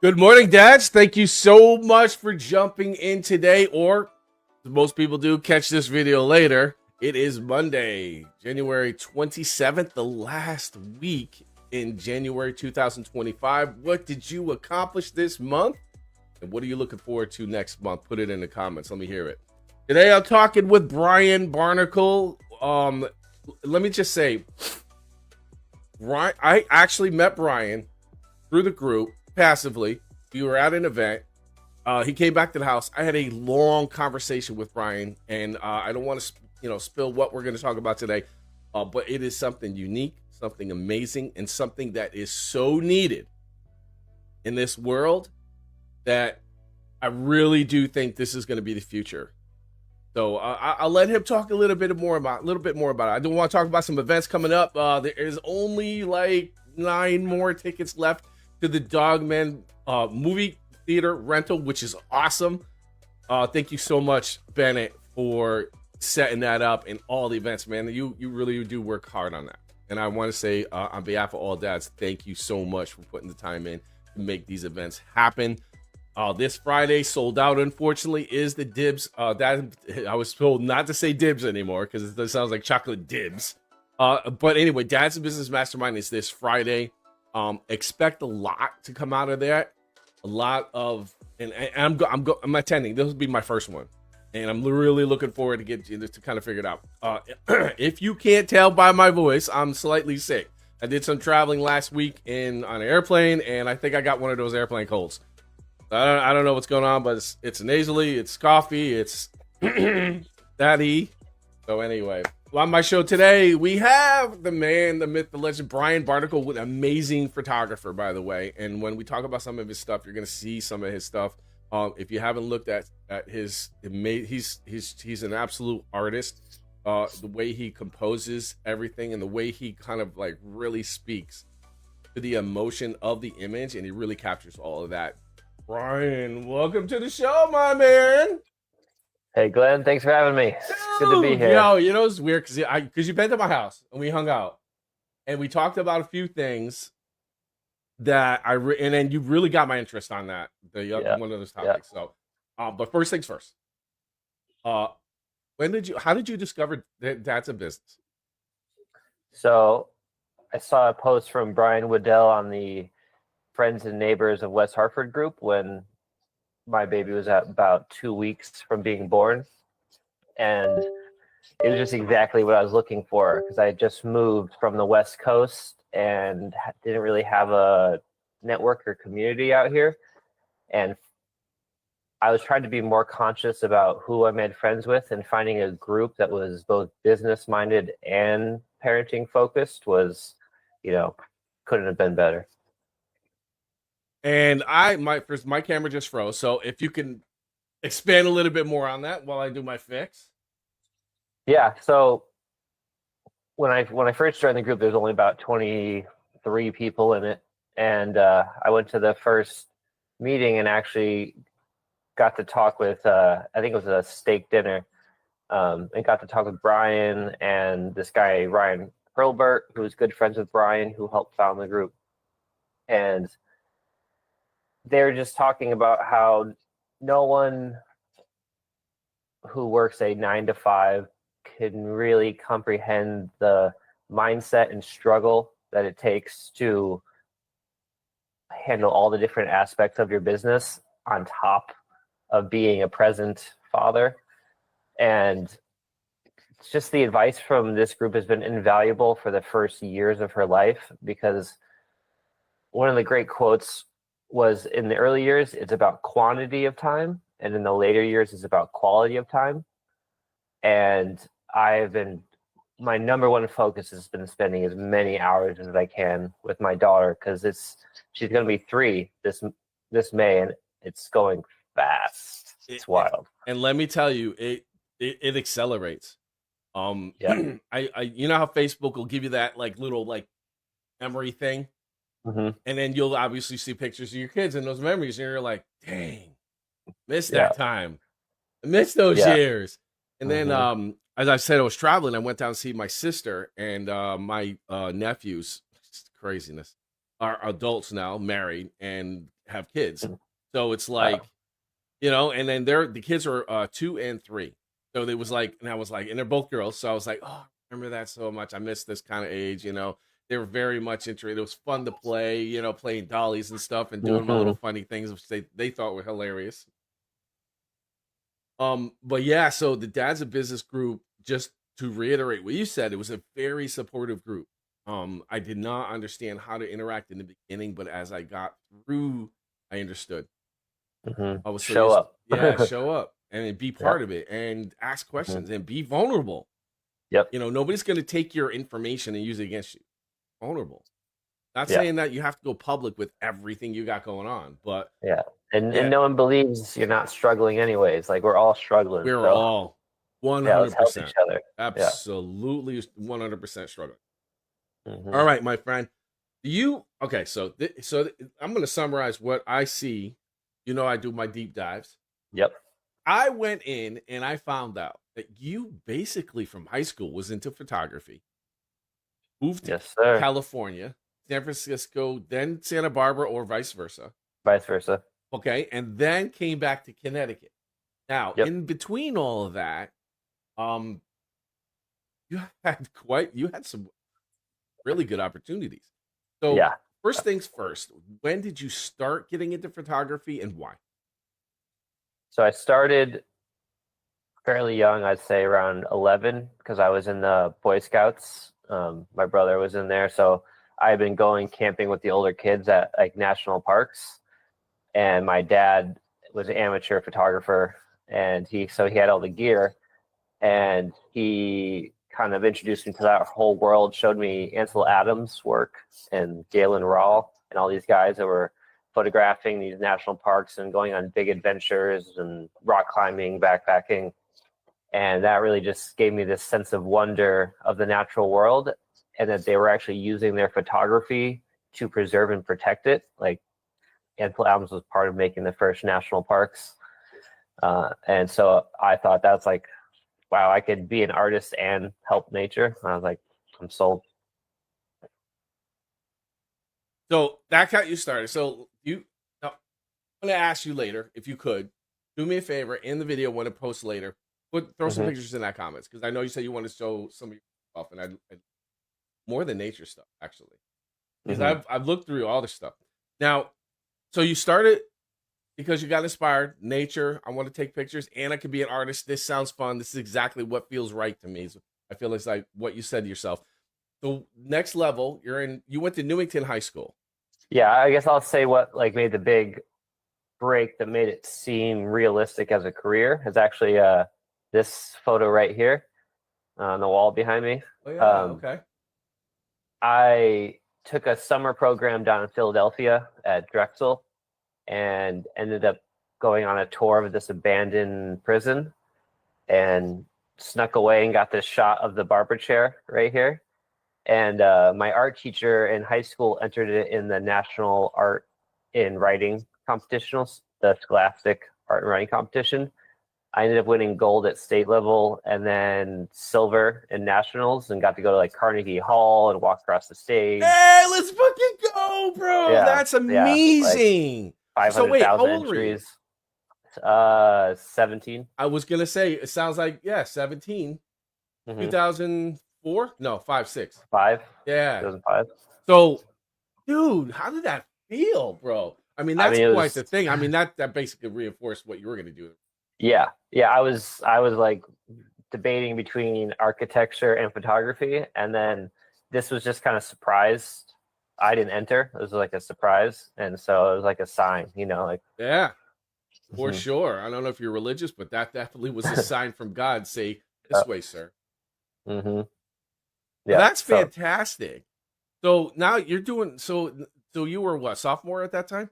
Good morning, dads. Thank you so much for jumping in today, or as most people do, catch this video later. It is Monday, January 27th, the last week in January 2025. What did you accomplish this month? And what are you looking forward to next month? Put it in the comments. Let me hear it. Today, I'm talking with Brian Barnicle. Let me just say, I actually met Brian through the group passively. We were at an event. He came back to the house. I had a long conversation with Brian, and I don't want to, spill what we're going to talk about today, but it is something unique, something amazing, and something that is so needed in this world that I really do think this is going to be the future. So I'll let him talk a little bit more about it. I do want to talk about some events coming up. There is only like 9 more tickets left to the Dogman movie theater rental, which is awesome. Thank you so much, Bennett, for setting that up and all the events, man. You really do work hard on that. And I want to say on behalf of all dads, thank you so much for putting the time in to make these events happen. This Friday sold out, unfortunately, is the dibs. That I was told not to say dibs anymore because it sounds like chocolate dibs. But anyway, Dad's Business Mastermind is this Friday. Expect a lot to come out of that. A lot of, and I'm attending. This will be my first one, and I'm really looking forward to kind of figure it out. If you can't tell by my voice, I'm slightly sick. I did some traveling last week on an airplane, and I think I got one of those airplane colds. I don't know what's going on, but it's nasally, it's coffee, it's daddy. So anyway, on my show today, we have the man, the myth, the legend, Brian Barnicle, with amazing photographer, by the way. And when we talk about some of his stuff, you're going to see some of his stuff. If you haven't looked at he's an absolute artist. The way he composes everything and the way he kind of like really speaks to the emotion of the image, and he really captures all of that. Brian, welcome to the show, my man. Hey, Glenn, thanks for having me. Good to be here. It's weird because you've been to my house and we hung out and we talked about a few things that and then you really got my interest on that. One of those topics. So, but first things first. How did you discover that that's a business? So, I saw a post from Brian Waddell on the Friends and Neighbors of West Hartford group when my baby was at about 2 weeks from being born, and it was just exactly what I was looking for because I had just moved from the West Coast and didn't really have a network or community out here, and I was trying to be more conscious about who I made friends with, and finding a group that was both business minded and parenting focused was, couldn't have been better. And my camera just froze. So if you can expand a little bit more on that while I do my fix. Yeah. So when I first joined the group, there's only about 23 people in it, and I went to the first meeting and actually got to talk with I think it was a steak dinner, and got to talk with Brian and this guy Ryan Hurlbert, who's good friends with Brian, who helped found the group, and they were just talking about how no one who works a 9 to 5 can really comprehend the mindset and struggle that it takes to handle all the different aspects of your business on top of being a present father. And it's just the advice from this group has been invaluable for the first years of her life, because one of the great quotes was, in the early years, it's about quantity of time, and in the later years, it's about quality of time. And my number one focus has been spending as many hours as I can with my daughter, because she's going to be 3 this May, and it's going fast. It's wild. And let me tell you, it accelerates. Yeah. You know how Facebook will give you that like little like memory thing. Mm-hmm. And then you'll obviously see pictures of your kids and those memories, and you're like, dang, missed that time. I missed those years. And then, as I said, I was traveling. I went down to see my sister and my nephews. Craziness. Are adults now, married, and have kids. So it's like, and then the kids are 2 and 3. So they was like, and I was like, and they're both girls. So I was like, oh, I remember that so much. I miss this kind of age. They were very much interested. It was fun to play, playing dollies and stuff and doing my little funny things, which they thought were hilarious. But yeah, so the Dads of Business group, just to reiterate what you said, it was a very supportive group. I did not understand how to interact in the beginning, but as I got through, I understood. I was so Show used, up. yeah, show up and be part Yep. of it and ask questions and be vulnerable. Yep. Nobody's going to take your information and use it against you. Vulnerable. Not Yeah. saying that you have to go public with everything you got going on, but Yeah. And yeah, no one believes you're not struggling anyways. Like we're all struggling. we're So all yeah, let's help each 100%, other. Yeah. absolutely 100% struggling. Mm-hmm. All right, my friend. Okay? So I'm going to summarize what I see. I do my deep dives. Yep. I went in and I found out that you basically from high school was into photography, moved to Yes, sir. California, San Francisco, then Santa Barbara, or vice versa. Vice versa. Okay, and then came back to Connecticut. Now, Yep. in between all of that, um, you you had some really good opportunities. So, Yeah. first things first, when did you start getting into photography and why? So I started fairly young, I'd say around 11, because I was in the Boy Scouts. My brother was in there. So I had been going camping with the older kids at like national parks. And my dad was an amateur photographer, and he had all the gear, and he kind of introduced me to that whole world, showed me Ansel Adams' work and Galen Rawl and all these guys that were photographing these national parks and going on big adventures and rock climbing, backpacking. And that really just gave me this sense of wonder of the natural world, and that they were actually using their photography to preserve and protect it. Like Ansel Adams was part of making the first national parks. And so I thought that's like, wow, I could be an artist and help nature. And I was like, I'm sold. So that got you started. So now, I'm going to ask you later if you could do me a favor in the video when it posts later. Throw some Mm-hmm. pictures in that comments because I know you said you want to show some of your stuff, and I more than nature stuff actually because Mm-hmm. I've looked through all this stuff. Now, so you started because you got inspired. Nature. I want to take pictures, and I could be an artist. This sounds fun. This is exactly what feels right to me. So I feel it's like what you said to yourself. So next level, you went to Newington High School. Yeah, I guess I'll say what like made the big break that made it seem realistic as a career is actually this photo right here on the wall behind me. Oh yeah, okay. I took a summer program down in Philadelphia at Drexel and ended up going on a tour of this abandoned prison and snuck away and got this shot of the barber chair right here. And my art teacher in high school entered it in the National Art in Writing competition, the Scholastic Art and Writing competition. I ended up winning gold at state level and then silver in nationals, and got to go to like Carnegie Hall and walk across the stage. Hey, let's fucking go, bro! Yeah, That's yeah, like amazing. So wait, how 500,000 old were you? entries. 17. I was gonna say it sounds like 17, Mm-hmm. 2004. No, 5, 6. 5. Yeah. 2005. So, dude, how did that feel, bro? I mean, I that's mean, it quite was, the thing. I mean, that basically reinforced what you were gonna do. yeah. I was like debating between architecture and photography, and then this was just kind of surprised. I didn't enter. It was like a surprise, and so it was like a sign, like. Yeah, for Mm-hmm. sure. I don't know if you're religious, but that definitely was a sign from God. Say this way, sir. Mm-hmm. Well, Yeah. that's So fantastic. So now you're doing so you were what, sophomore at that time?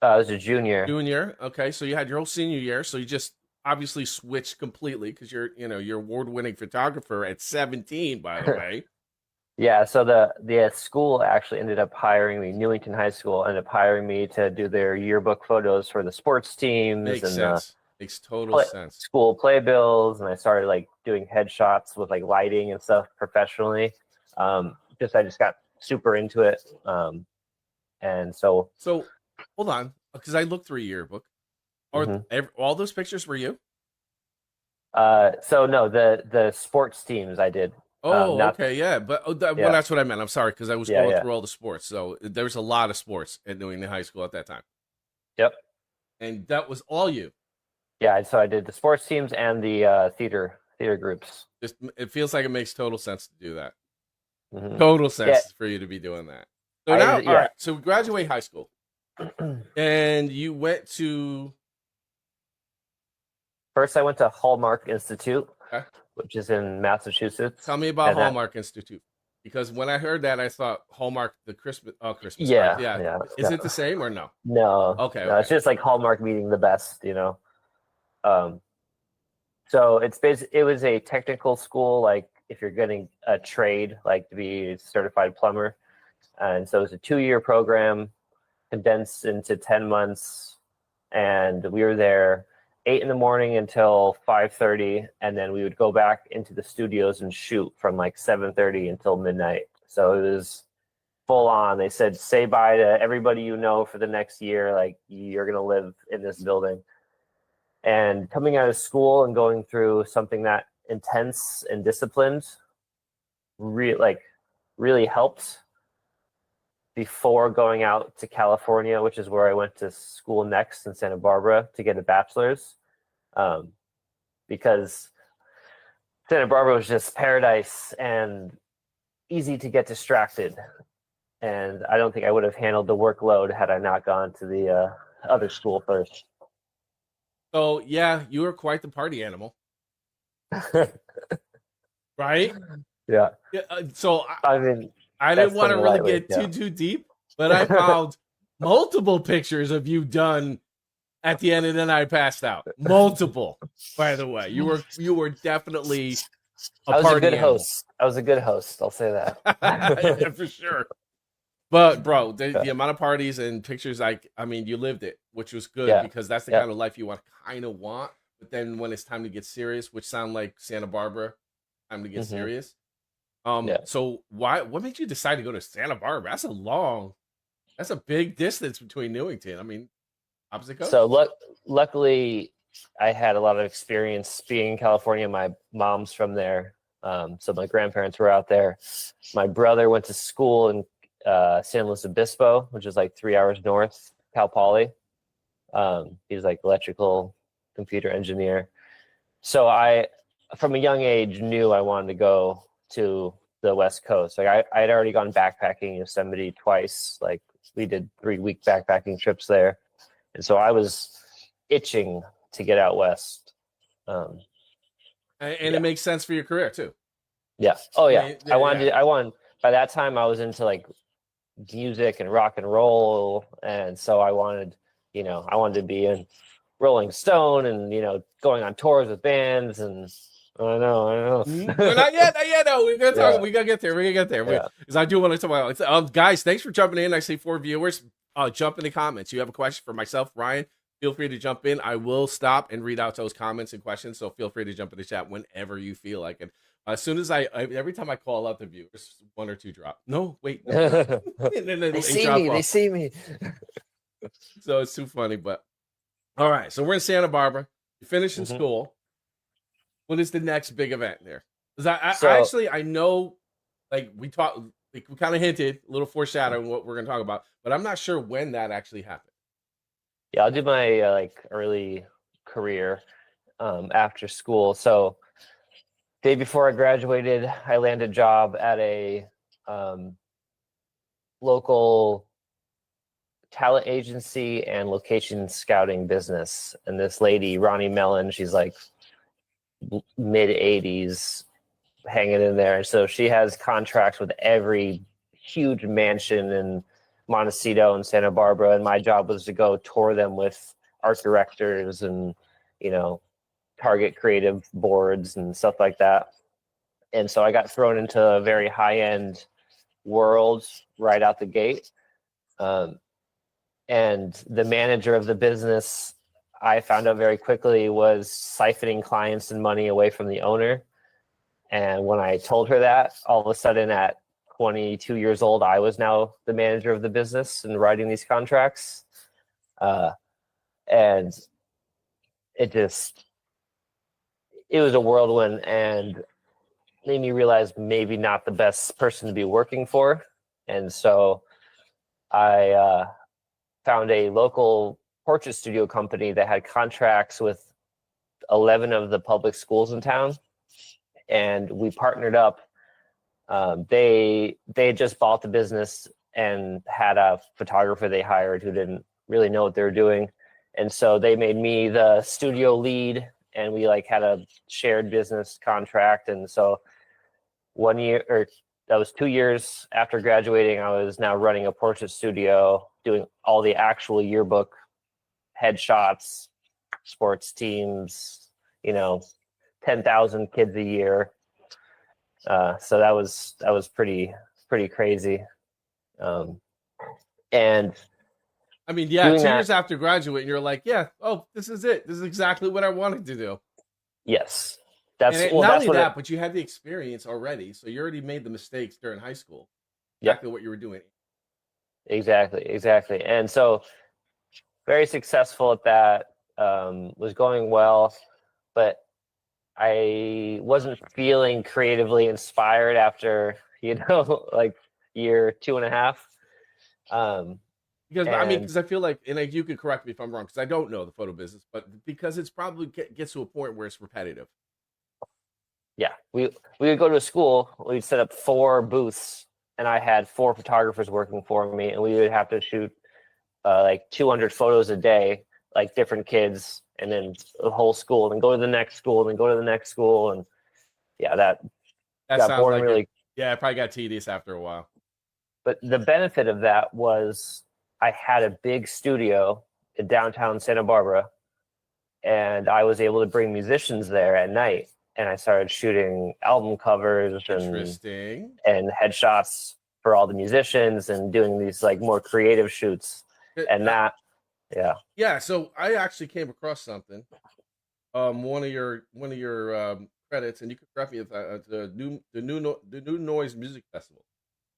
I was a junior. Junior. Okay. So you had your whole senior year. So you just obviously switched completely because you're award-winning photographer at 17, by the way. Yeah. So the school actually ended up hiring me. Newington High School ended up hiring me to do their yearbook photos for the sports teams Makes and sense. Makes total sense. school playbills, and I started like doing headshots with like lighting and stuff professionally. I just got super into it, and so So hold on, because I looked through your yearbook. Or Hmm. all those pictures were you? So no, the sports teams I did. Oh, Not okay, yeah, but well, Yeah, that's what I meant. I'm sorry because I was yeah, going yeah. through all the sports. So there was a lot of sports at New England High School at that time, Yep. and that was all you. Yeah, so I did the sports teams and the theater groups. Just it feels like it makes total sense to do that. Hmm. Total Yeah, sense for you to be doing that. So now, all yeah. right. So we graduate high school, and you went to. First, I went to Hallmark Institute, Okay, which is in tell Massachusetts, me about and that Hallmark Institute, because when I heard that, I thought Hallmark the Christmas cards. yeah, Yeah, yeah. is No, it the same or no? no, Okay, no. okay. It's just like Hallmark meeting the best, you know. Um, so it was a technical school, like if you're getting a trade, like to be a certified plumber, and so it's a 2-year program condensed into 10 months, and we were there 8 in the morning until 5:30, and then we would go back into the studios and shoot from like 7:30 until midnight. So it was full on. They said say bye to everybody you know for the next year, like you're gonna live in this building. And coming out of school and going through something that intense and disciplined really helped before going out to California, which is where I went to school next in Santa Barbara to get a bachelor's. Um, because Santa Barbara was just paradise and easy to get distracted. And I don't think I would have handled the workload had I not gone to the other school first. So yeah, you were quite the party animal, right? Yeah. Yeah. So I mean, I didn't that's want putting to it really lightly. get Yeah. too deep, but I found multiple pictures of you done at the end, and then I passed out. Multiple, by the way. You were definitely a I was a good party animal. host. I was a good host. I'll say Yeah, that. for sure. But bro, the, Yeah. the amount of parties and pictures, like I mean, you lived it, which was good Yeah. because that's the Yeah. kind of life you want kind of want. But then when it's time to get serious, which sound like Santa Barbara, time to get Hmm. serious. Yeah. So what made you decide to go to Santa Barbara? That's a big distance between Newington. I mean, opposite So coast. luckily, I had a lot of experience being in California. My mom's from there, so my grandparents were out there. My brother went to school in San Luis Obispo, which is like 3 hours north, Cal Poly. He's like electrical computer engineer. So I, from a young age, knew I wanted to go to the West Coast. Like I had already gone backpacking Yosemite twice. Like we did 3-week backpacking trips there, and so I was itching to get out west. Um, And it yeah, makes sense for your career too. yeah, oh I yeah. mean, yeah. I wanted. By that time, I was into like music and rock and roll, and so I wanted to be in Rolling Stone, and going on tours with bands, and I We're know. not yet, not yet. No, we're gonna talk. Yeah, We gotta get there. We gotta get there. yeah. Because I do want to talk about. Guys, thanks for jumping in. I see 4 viewers. Jump in the comments. You have a question for myself, Ryan? Feel free to jump in. I will stop and read out those comments and questions. So feel free to jump in the chat whenever you feel like it. As soon as every time I call out the viewers, one or two drop. No, wait, no, no, and then They they see drop me. They off. see me. So it's too funny. But all right, so we're in Santa Barbara. You're finishing Hmm. school. What is the next big event there? Because I So actually I know, like we talked, like we kind of hinted a little foreshadowing what we're gonna talk about, but I'm not sure when that actually happened. yeah, I'll do my like early career after school. So day before I graduated, I landed a job at a um, local talent agency and location scouting business. And this lady, Ronnie Mellon, she's like mid 80s, hanging in there. And so she has contracts with every huge mansion in Montecito and Santa Barbara. And my job was to go tour them with art directors and, you know, target creative boards and stuff like that. And so I got thrown into a very high end world right out the gate. Um, and the manager of the business, I found out very quickly, was siphoning clients and money away from the owner. And when I told her that, all of a sudden at 22 years old, I was now the manager of the business and writing these contracts. uh, and it just it was a whirlwind and made me realize maybe not the best person to be working for. And so I found a local portrait studio company that had contracts with 11 of the public schools in town, and we partnered up. They just bought the business and had a photographer they hired who didn't really know what they were doing, and so they made me the studio lead, and we like had a shared business contract. And so 1 year, or that was 2 years after graduating, I was now running a portrait studio, doing all the actual yearbook headshots, sports teams, 10,000 kids a year. So that was pretty crazy. And I mean, yeah, doing 2 years that, after graduating, you're like, yeah, oh, this is it. This is exactly what I wanted to do. yes, Not that's only what it. that, but you had the experience already, so you already made the mistakes during high school. Yep, Exactly what you were doing. exactly. And so very successful at that. Was going well, but I wasn't feeling creatively inspired after like year 2.5. Because I mean, And because I feel like, and like, you could correct me if I'm wrong, because I don't know the photo business, but because it's probably gets to a point where it's repetitive. yeah, we would go to a school, we'd set up 4 booths, and I had 4 photographers working for me, and we would have to shoot like 200 photos a day, like different kids, and then the whole school, and go to the next school, and then go to the next school. And yeah, that That got sounds boring like it. really. Yeah, it probably got tedious after a while. But the benefit of that was I had a big studio in downtown Santa Barbara, and I was able to bring musicians there at night, and I started shooting album covers and Interesting. headshots for all the musicians, and doing these like more creative shoots. And Uh, that, yeah, yeah, so I actually came across something. One of your credits, and you can correct me if the new noise music festival.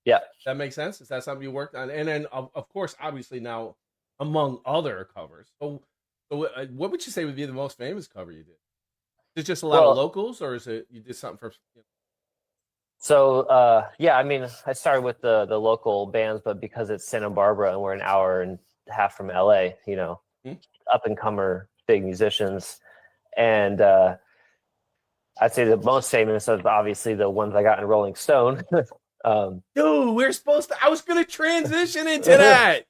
yeah. That makes sense. Is that something you worked on? And then of course, obviously now among other covers. So what would you say would be the most famous cover you did? Is it just a lot of Well, locals, or is it you did something for? so yeah, I mean, I started with the local bands, but because it's Santa Barbara and we're an hour and a half from LA, Hmm? up and comer big musicians. And I'd say the most famous of obviously the ones I got in Rolling Stone. um, Dude, we're supposed to. I was gonna transition into that.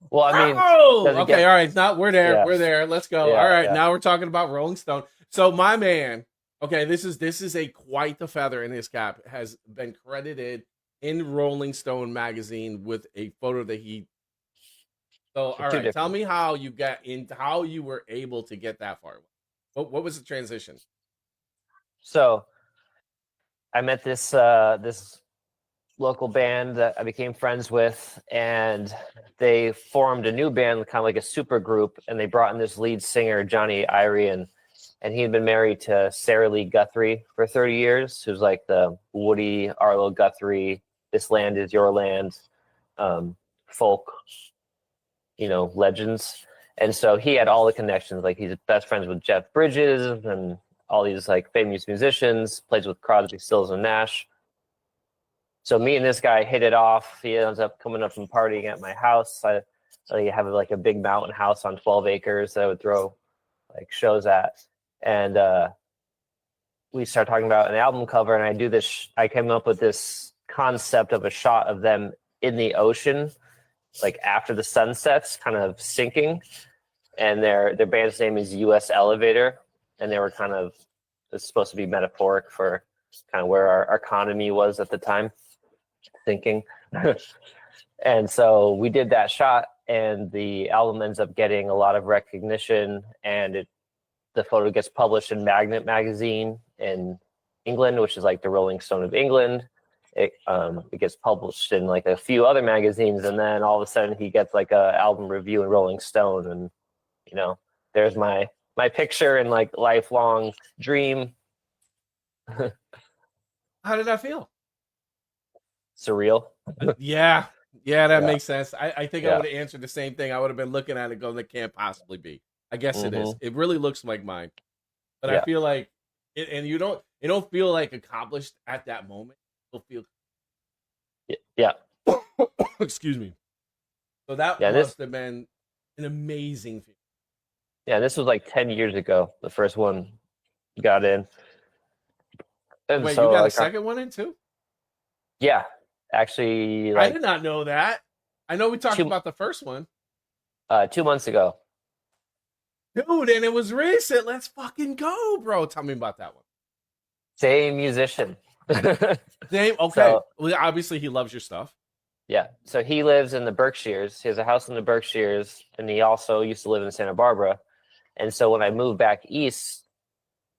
well, I mean, Oh, does it okay. get? All right. Now we're there. Yeah, We're there. Let's go. All yeah, right. yeah. Now we're talking about Rolling Stone. So my man, okay, this is a quite the feather in his cap. Has been credited in Rolling Stone magazine with a photo that he. So So all two right, tell different. me how you got into how you were able to get that far. What was the transition? So I met this local band that I became friends with, and they formed a new band, kind of like a super group, and they brought in this lead singer, Johnny Irian, and he had been married to Sarah Lee Guthrie for 30 years, who's like the Woody Arlo Guthrie, This Land Is Your Land, folk, legends. And so he had all the connections. Like he's best friends with Jeff Bridges and all these like famous musicians, plays with Crosby, Stills, and Nash. So me and this guy hit it off. He ends up coming up and partying at my house. I have like a big mountain house on 12 acres that I would throw like shows at. And we started talking about an album cover, and I came up with this concept of a shot of them in the ocean, like after the sun sets, kind of sinking. And their band's name is US Elevator. And they were it's supposed to be metaphoric for kind of where our economy was at the time, sinking. And so we did that shot, and the album ends up getting a lot of recognition, and the photo gets published in Magnet magazine in England, which is like the Rolling Stone of England. It gets published in like a few other magazines, and then all of a sudden he gets like a album review in Rolling Stone, and there's my picture and like lifelong dream. How did that feel? Surreal. Yeah. Yeah, that Yeah, makes sense. I think I yeah, would have answered the same thing. I would have been looking at it going, that can't possibly be. I guess it is. hmm It really looks like mine. But I yeah, feel like it, and you don't feel like accomplished at that moment. You'll yeah, feel excuse me. So that yeah. must have been an amazing feeling. This was like 10 years ago. The first one got in, and Wait, you so got a like, second one in too? yeah, actually, I like did not know that. I know we talked two about the first one. 2 months ago. Dude, and it was recent. Let's fucking go, bro. Tell me about that one. Same musician. Same. Okay. So Well, obviously he loves your stuff. yeah, so he lives in the Berkshires. He has a house in the Berkshires, and he also used to live in Santa Barbara. And so when I moved back east,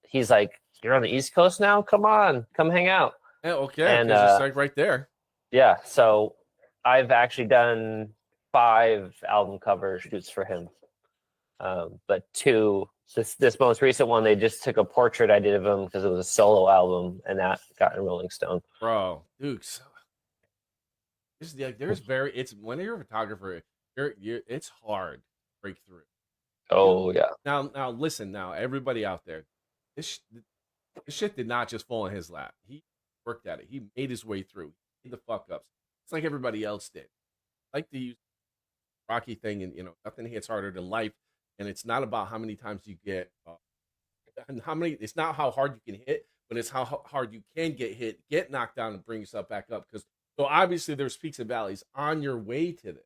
he's like, "You're on the East Coast now? Come on, come hang out." Yeah, okay, And because it's like right there. yeah, so I've actually done 5 album cover shoots for him. But two, this most recent one, they just took a portrait I did of him because it was a solo album, and that got in Rolling Stone. Bro, dude, so, there's very it's when you're a photographer, it's hard to break through. Oh You yeah, now listen now, everybody out there, this shit did not just fall in his lap. He worked at it. He made his way through. He did the fuck ups. It's like everybody else did. I like to use the Rocky thing, and nothing hits harder than life. And it's not about how many times you get, and how many. It's not how hard you can hit, but it's how hard you can get hit, get knocked down, and bring yourself back up. Because so obviously there's peaks and valleys on your way to this,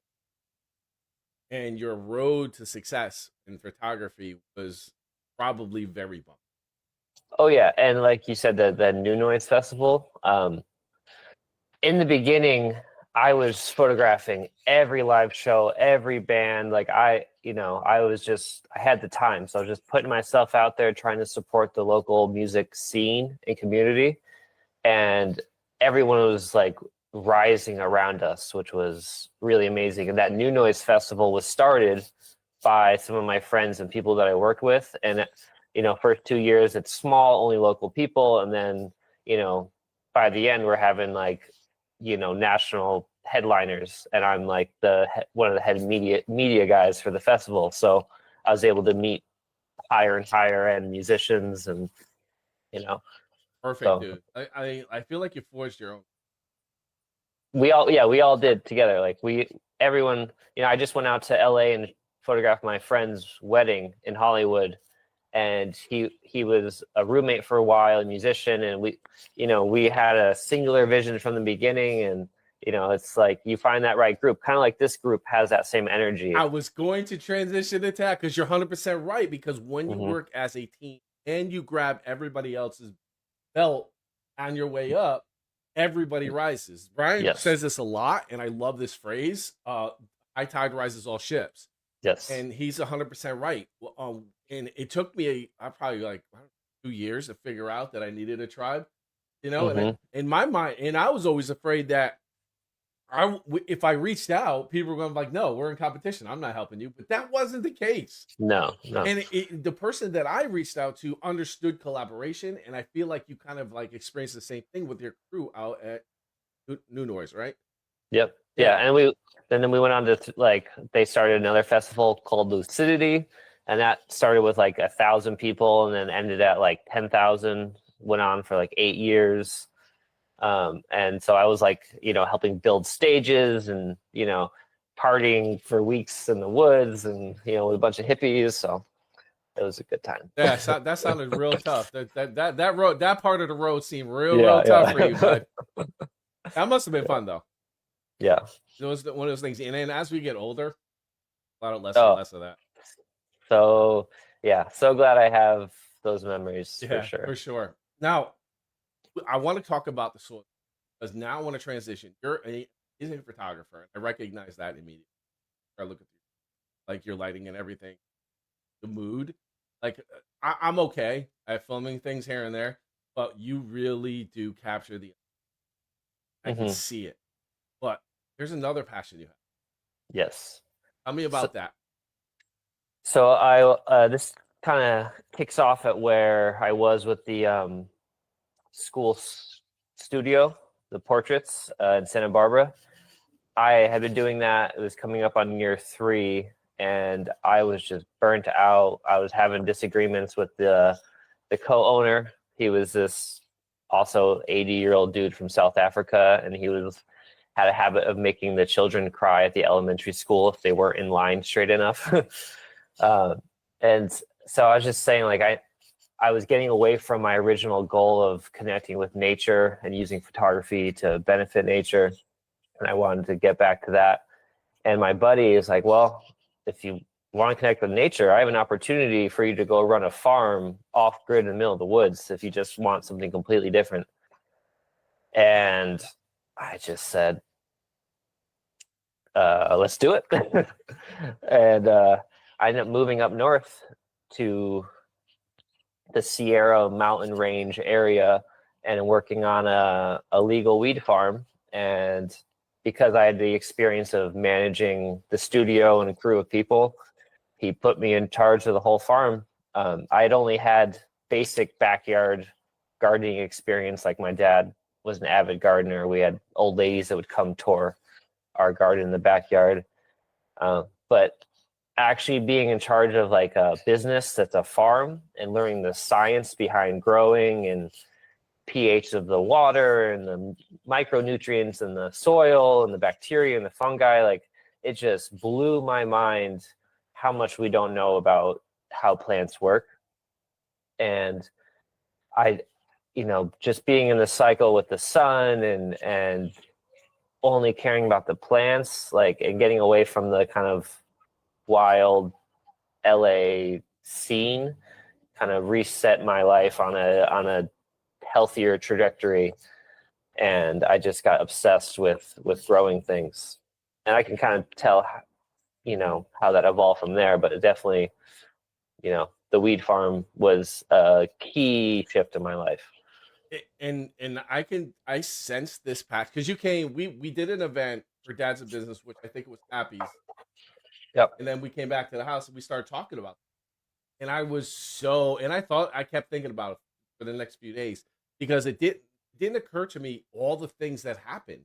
and your road to success in photography was probably very bumpy. oh yeah, and like you said, the New Noise Festival. In the beginning, I was photographing every live show, every band. Like I had the time, so I was just putting myself out there, trying to support the local music scene and community, and everyone was like rising around us, which was really amazing. And that New Noise Festival was started by some of my friends and people that I worked with. And first 2 years it's small, only local people, and then you know by the end we're having like national headliners, and I'm like one of the head media guys for the festival. So I was able to meet higher and higher end musicians, and you know Perfect, so dude. I feel like you forged your own. we all did together. Like everyone, I just went out to LA and photographed my friend's wedding in Hollywood, and he was a roommate for a while, a musician, and we had a singular vision from the beginning. And it's like you find that right group, kind of like this group has that same energy. I was going to transition to that because you're 100% right. Because when you Hmm work as a team and you grab everybody else's belt on your way up, everybody rises. Brian Yes, says this a lot, and I love this phrase. High tide rises all ships, yes. and he's 100% right. And it took me probably like 2 years to figure out that I needed a tribe. And hmm in my mind, and I was always afraid that if I reached out, people were going to be like, "No, we're in competition. I'm not helping you." But that wasn't the case. No, no. And the person that I reached out to understood collaboration, and I feel like you kind of like experienced the same thing with your crew out at New Noise, right? Yep. Yeah, Yeah, and then we went on to like they started another festival called Lucidity, and that started with like 1,000 people, and then ended at like 10,000. Went on for like 8 years, and so I was like helping build stages, and partying for weeks in the woods, and with a bunch of hippies. So it was a good time. yeah. So that sounded real tough. That road, that part of the road seemed real Yeah, tough for you, yeah, bud. That must have been fun though. yeah. It was one of those things. And then as we get older, a lot of less and Oh, less of that. so yeah, so glad I have those memories for Yeah, sure. for sure. Now, I want to talk about the soil because now I want to transition. You're a photographer. I recognize that immediately. I look at you, like your lighting and everything, the mood. Like I'm okay at filming things here and there, but you really do capture the. I can Hmm see it. But there's another passion you have. Yes. Tell me So, about that. so I this kind of kicks off at where I was with the school studio, the portraits in Santa Barbara. I had been doing that. It was coming up on year 3, and I was just burnt out. I was having disagreements with the co-owner. He was this also 80-year-old dude from South Africa, and he had a habit of making the children cry at the elementary school if they weren't in line straight enough. uh, and so I was just saying, like, I was getting away from my original goal of connecting with nature and using photography to benefit nature, and I wanted to get back to that. And my buddy is like, well, if you want to connect with nature, I have an opportunity for you to go run a farm off grid in the middle of the woods if you just want something completely different. And I just said, let's do it. And I ended up moving up north to the Sierra mountain range area and working on a legal weed farm. And because I had the experience of managing the studio and a crew of people, he put me in charge of the whole farm. I had only had basic backyard gardening experience. Like, my dad was an avid gardener. We had old ladies that would come tour our garden in the backyard. But actually being in charge of like a business that's a farm and learning the science behind growing and pH of the water and the micronutrients in the soil and the bacteria and the fungi, like, it just blew my mind how much we don't know about how plants work. And I, just being in the cycle with the sun and only caring about the plants, like, and getting away from the kind of wild LA scene, kind of reset my life on a healthier trajectory. And I just got obsessed with growing things. And I can kind of tell, how that evolved from there. But it definitely, the weed farm was a key shift in my life. And I sense this patch because we did an event for Dads of Business, which I think it was Happy's. Yep. And then we came back to the house and we started talking about it. And I kept thinking about it for the next few days because didn't occur to me all the things that happened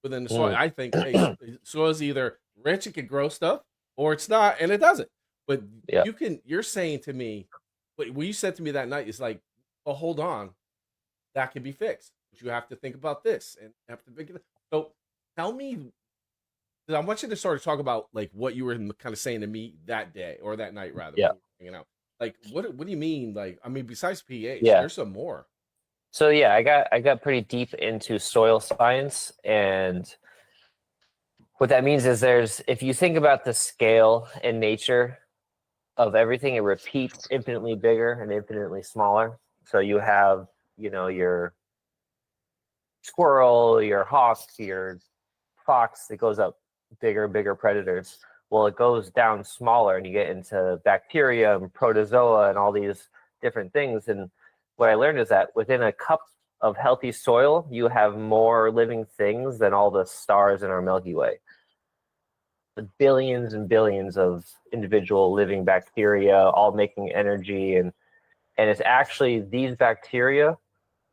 within the soil. I think, hey, soil is either rich, it can grow stuff, or it's not, and it doesn't. But Yeah. you're saying to me, what you said to me that night is like, well, hold on, that can be fixed. But you have to think about this and have to think. So tell me, I want you to sort of talk about like what you were kind of saying to me that day or that night rather when Yeah. we were hanging out. Like, what do you mean? Like, I mean, besides pH, Yeah. there's some more. So yeah, I got pretty deep into soil science, and what that means is if you think about the scale in nature of everything, it repeats infinitely bigger and infinitely smaller. So you have, your squirrel, your hawk, your fox, it goes up bigger, bigger predators. Well, it goes down smaller and you get into bacteria and protozoa and all these different things. And what I learned is that within a cup of healthy soil, you have more living things than all the stars in our Milky Way. The billions and billions of individual living bacteria all making energy, and it's actually these bacteria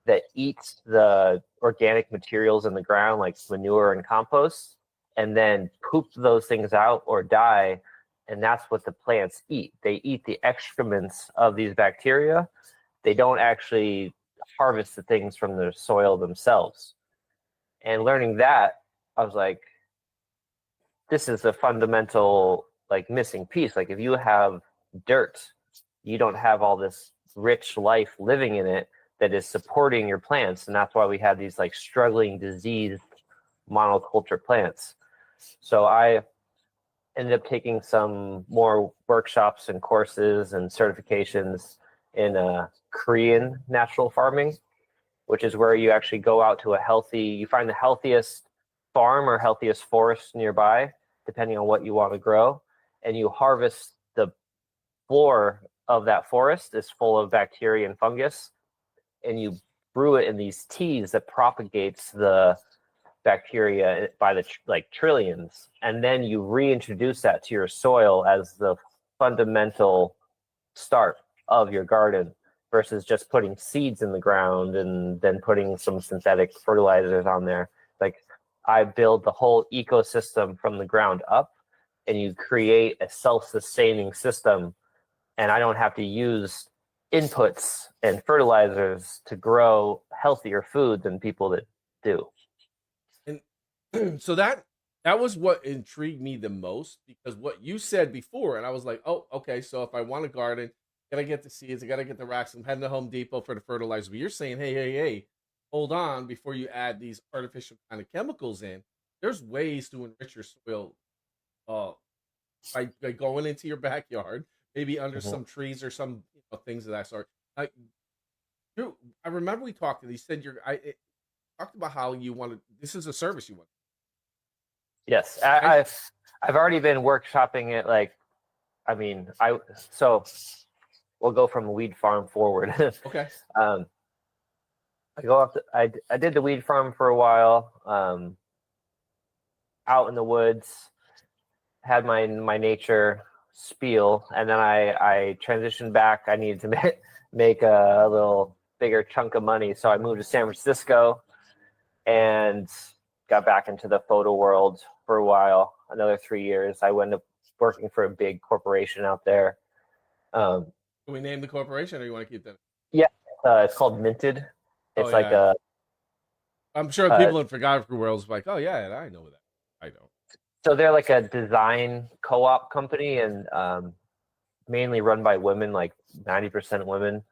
that eats the organic materials in the ground, like manure and compost, and then poop those things out or die. And that's what the plants eat. They eat the excrements of these bacteria. They don't actually harvest the things from the soil themselves. And learning that, I was like, this is a fundamental, like, missing piece. Like, if you have dirt, you don't have all this rich life living in it that is supporting your plants. And that's why we have these like struggling diseased monoculture plants. So I ended up taking some more workshops and courses and certifications in Korean natural farming, which is where you actually go out to you find the healthiest farm or healthiest forest nearby, depending on what you want to grow, and you harvest the floor of that forest is full of bacteria and fungus, and you brew it in these teas that propagates the bacteria by the trillions, and then you reintroduce that to your soil as the fundamental start of your garden versus just putting seeds in the ground and then putting some synthetic fertilizers on there. Like, I build the whole ecosystem from the ground up, and you create a self-sustaining system, and I don't have to use inputs and fertilizers to grow healthier food than people that do. And so that was what intrigued me the most, because what you said before, and I was like, oh, okay, so if I want a garden, gotta get the seeds, I gotta get the racks. I'm heading to Home Depot for the fertilizer. But you're saying, hey, hold on, before you add these artificial kind of chemicals in, there's ways to enrich your soil uh, by going into your backyard, maybe under Mhm. some trees or some things of that sort. Like, I remember we talked, and you said talked about how you wanted. This is a service you want, Yes, right? I've already been workshopping it. Like, I mean, so we'll go from the weed farm forward. Okay. um, I did the weed farm for a while, out in the woods, had my nature spiel, and then I transitioned back. I needed to make a little bigger chunk of money, so I moved to San Francisco and got back into the photo world for a while. Another 3 years, I went up working for a big corporation out there. Um, Can we name the corporation, or you want to keep that? yeah, it's called Minted. Oh It's like yeah, a I'm sure uh, people in photography world like, oh yeah, I know that. I know. so they're like a design co-op company, and mainly run by women, like 90% women.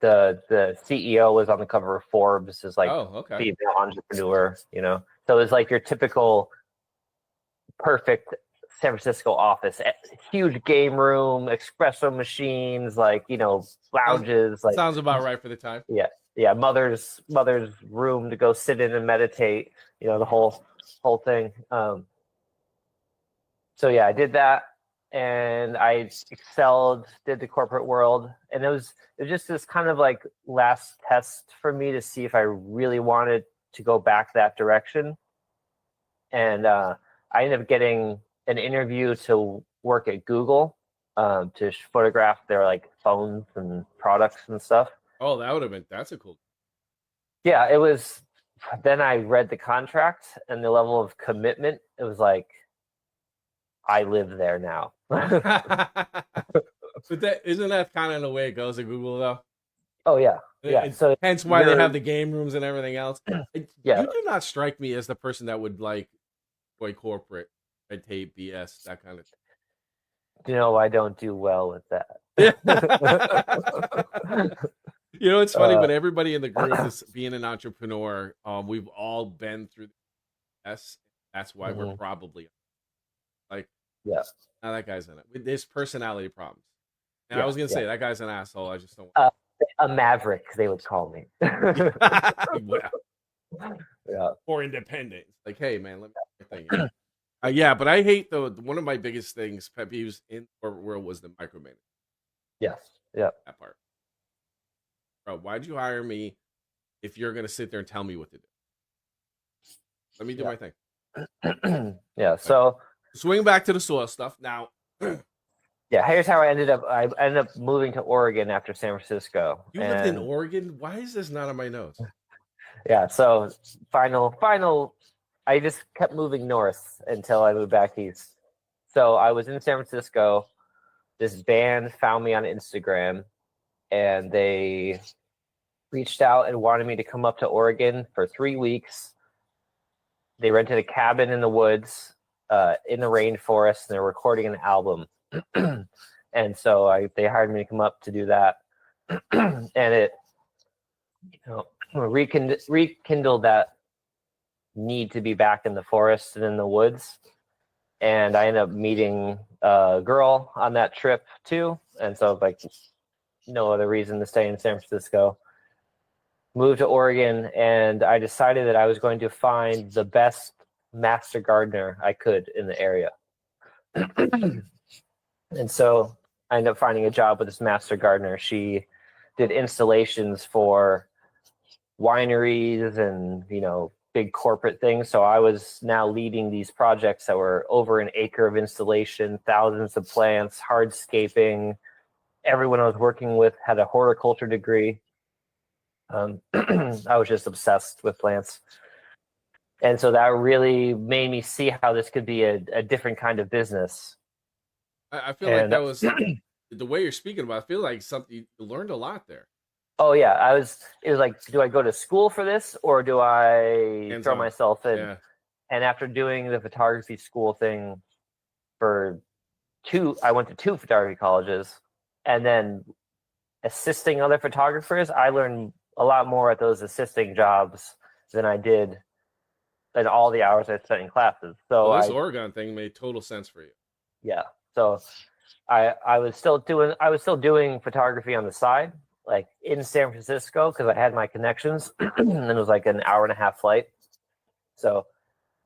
The CEO was on the cover of Forbes as like Oh, okay. female entrepreneur, you know. So it's like your typical perfect San Francisco office, huge game room, espresso machines, like, you know, Sounds lounges, like, sounds about right for the time. yeah, yeah, mother's room to go sit in and meditate, you know, the whole thing. So yeah, I did that, and I excelled, did the corporate world, and it was just this kind of like last test for me to see if I really wanted to go back that direction. And I ended up getting an interview to work at Google, to photograph their like phones and products and stuff. Oh, that would have been. That's a cool. Yeah, it was. Then I read the contract and the level of commitment. It was like, I live there now. But that isn't that kind of the way it goes at Google though. Oh yeah, yeah. So Hence why they you're have the game rooms and everything else. yeah. You do not strike me as the person that would like boy corporate red tape BS that kind of You know, I don't do well with that. thing. You know, it's funny, uh, but everybody in the group is being an entrepreneur. We've all been through the S. That's why we're mhm, probably like, yeah, now that guy's in it with this personality problems. And I yeah, was gonna yeah. say that guy's an asshole. I just don't. Uh, a maverick, they would call me. Well, Yeah, or independent. Like, hey man, let me do my thing. Yeah, but I hate one of my biggest things, pet peeves in the corporate world was the micromanagement. yes, yeah, That part, bro. Why'd you hire me if you're gonna sit there and tell me what to do? Let me do yeah, my thing. yeah. But So swing back to the soil stuff now. yeah, here's how I ended up. I ended up moving to Oregon after San Francisco, You lived in and Oregon. Why is this not on my notes? yeah. So final. I just kept moving north until I moved back east. So I was in San Francisco. This band found me on Instagram, and they reached out and wanted me to come up to Oregon for 3 weeks. They rented a cabin in the woods, in the rainforest, and they're recording an album. And so they hired me to come up to do that, and it, you know, rekindled that need to be back in the forest and in the woods. And I ended up meeting a girl on that trip too, and so like no other reason to stay in San Francisco. Moved to Oregon, and I decided that I was going to find the best master gardener I could in the area. And so I ended up finding a job with this master gardener. She did installations for wineries and, you know, big corporate things. So I was now leading these projects that were over an acre of installation, thousands of plants, hardscaping. Everyone I was working with had a horticulture degree. I was just obsessed with plants. And so that really made me see how this could be a different kind of business. I feel like And that was the way you're speaking about. I feel like something you learned a lot there. oh yeah, it was like, do I go to school for this or do I Hands throw on. myself in? Yeah. And after doing the photography school thing for I went to two photography colleges, and then assisting other photographers, I learned a lot more at those assisting jobs than I did in all the hours I spent in classes. So So this Oregon thing made total sense for you. yeah, so I was still doing photography on the side, like in San Francisco, because I had my connections, and it was like an hour and a half flight. So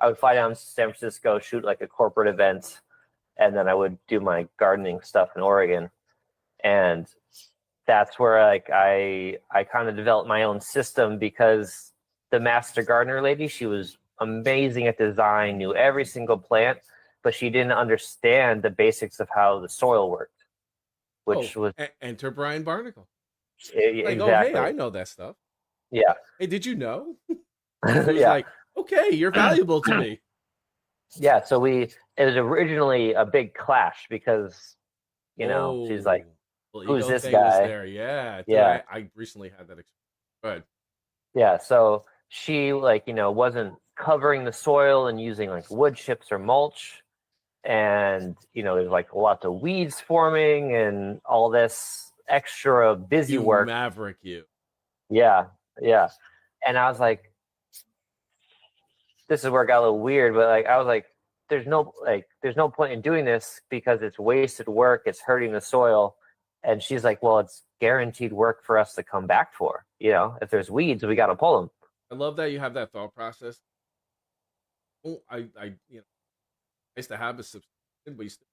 I would fly down to San Francisco, shoot like a corporate event, and then I would do my gardening stuff in Oregon. And that's where like I kind of developed my own system, because the master gardener lady, she was amazing at design, knew every single plant, but she didn't understand the basics of how the soil worked, Oh, which was enter Brian Barnicle. Like, oh, hey, exactly, I know that stuff. yeah. Hey, did you know? It was Yeah, like, okay, you're valuable to me. yeah. So it was originally a big clash because she's like, Oh, well, who's ego this thing was guy? there. Yeah, dude, Yeah, I recently had that experience. Good. yeah. So she, like, wasn't covering the soil and using like wood chips or mulch, and there's like lots of weeds forming and all this extra busy You work. maverick, you. Yeah, yeah. And I was like, this is where it got a little weird, but like I was like, there's no point in doing this because it's wasted work, it's hurting the soil. And she's like, well, it's guaranteed work for us to come back for. If there's weeds, we got to pull them. I love that you have that thought process. Oh, I used to have a subscription, but you still,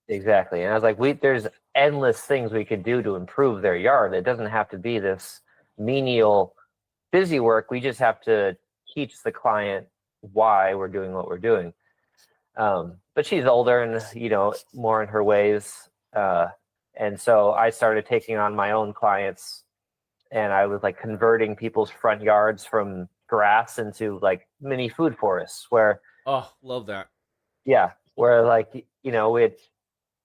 Exactly. And I was like, there's endless things we could do to improve their yard. It doesn't have to be this menial busy work. We just have to teach the client why we're doing what we're doing. But she's older and more in her ways, and so I started taking on my own clients, and I was like converting people's front yards from grass into like mini food forests, where oh, love that. yeah, where like we had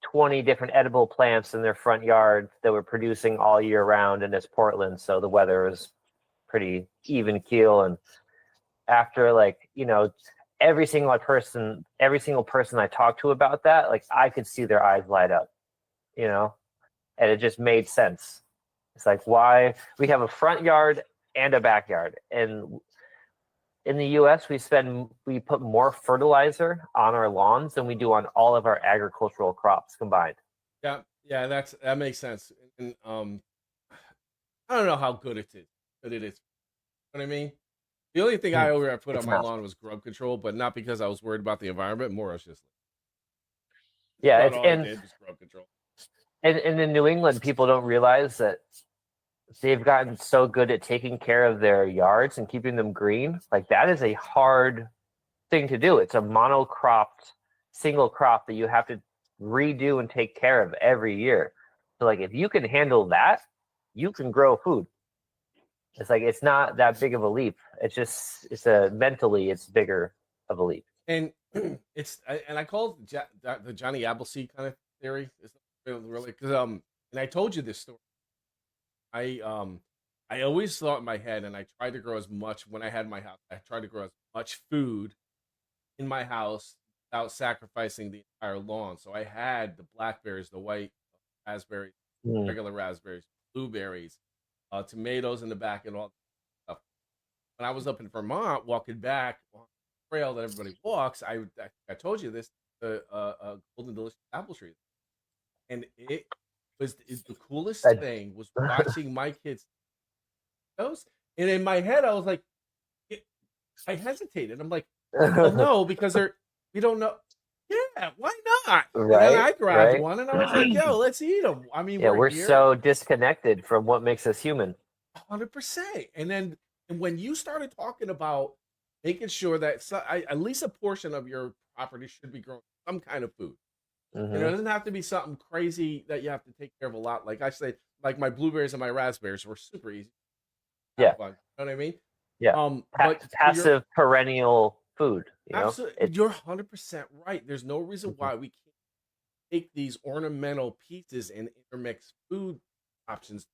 20 different edible plants in their front yard that were producing all year round, and it's Portland, so the weather was pretty even keel. And after like every single person I talked to about that, like I could see their eyes light up, you know and it just made sense. It's like, why we have a front yard and a backyard, and in the US we put more fertilizer on our lawns than we do on all of our agricultural crops combined. Yeah, yeah, that makes sense. And I don't know how good it is. You know what I mean? The only thing I put on It's my not. lawn was grub control, but not because I was worried about the environment. More, I was just Yeah, about it's all I did was grub control. and in New England, people don't realize that they've gotten so good at taking care of their yards and keeping them green. Like, that is a hard thing to do. It's a monocropped single crop that you have to redo and take care of every year. So like, if you can handle that, you can grow food. It's like, it's not that big of a leap. Mentally it's bigger of a leap. And and I call it the Johnny Appleseed kind of theory. It's not really because and I told you this story. I um I always thought in my head, and I tried to grow as much when I had my house. I tried to grow as much food in my house without sacrificing the entire lawn. So I had the blackberries, the white raspberries, Mm. regular raspberries, blueberries, tomatoes in the back, and all that stuff. When I was up in Vermont, walking back on the trail that everybody walks, I told you this, the golden delicious apple tree, and the coolest I- thing was watching my kids those, and in my head I was like, it, I hesitated. I'm like, well, no, because we don't know. Yeah, why not? And then right, I grabbed right. one and I was like, yo, let's eat them. I mean, Yeah, we're we're here, so disconnected from what makes us human. 100%. And when you started talking about making sure that at least a portion of your property should be growing some kind of food. It Hmm. doesn't have to be something crazy that you have to take care of a lot. Like I say, like my blueberries and my raspberries were super easy. Have Yeah, fun. You know what I mean? Yeah. But to your Passive perennial food, you know? absolutely, you're 100% right. There's no reason Mhm. why we can't take these ornamental pieces and intermix food options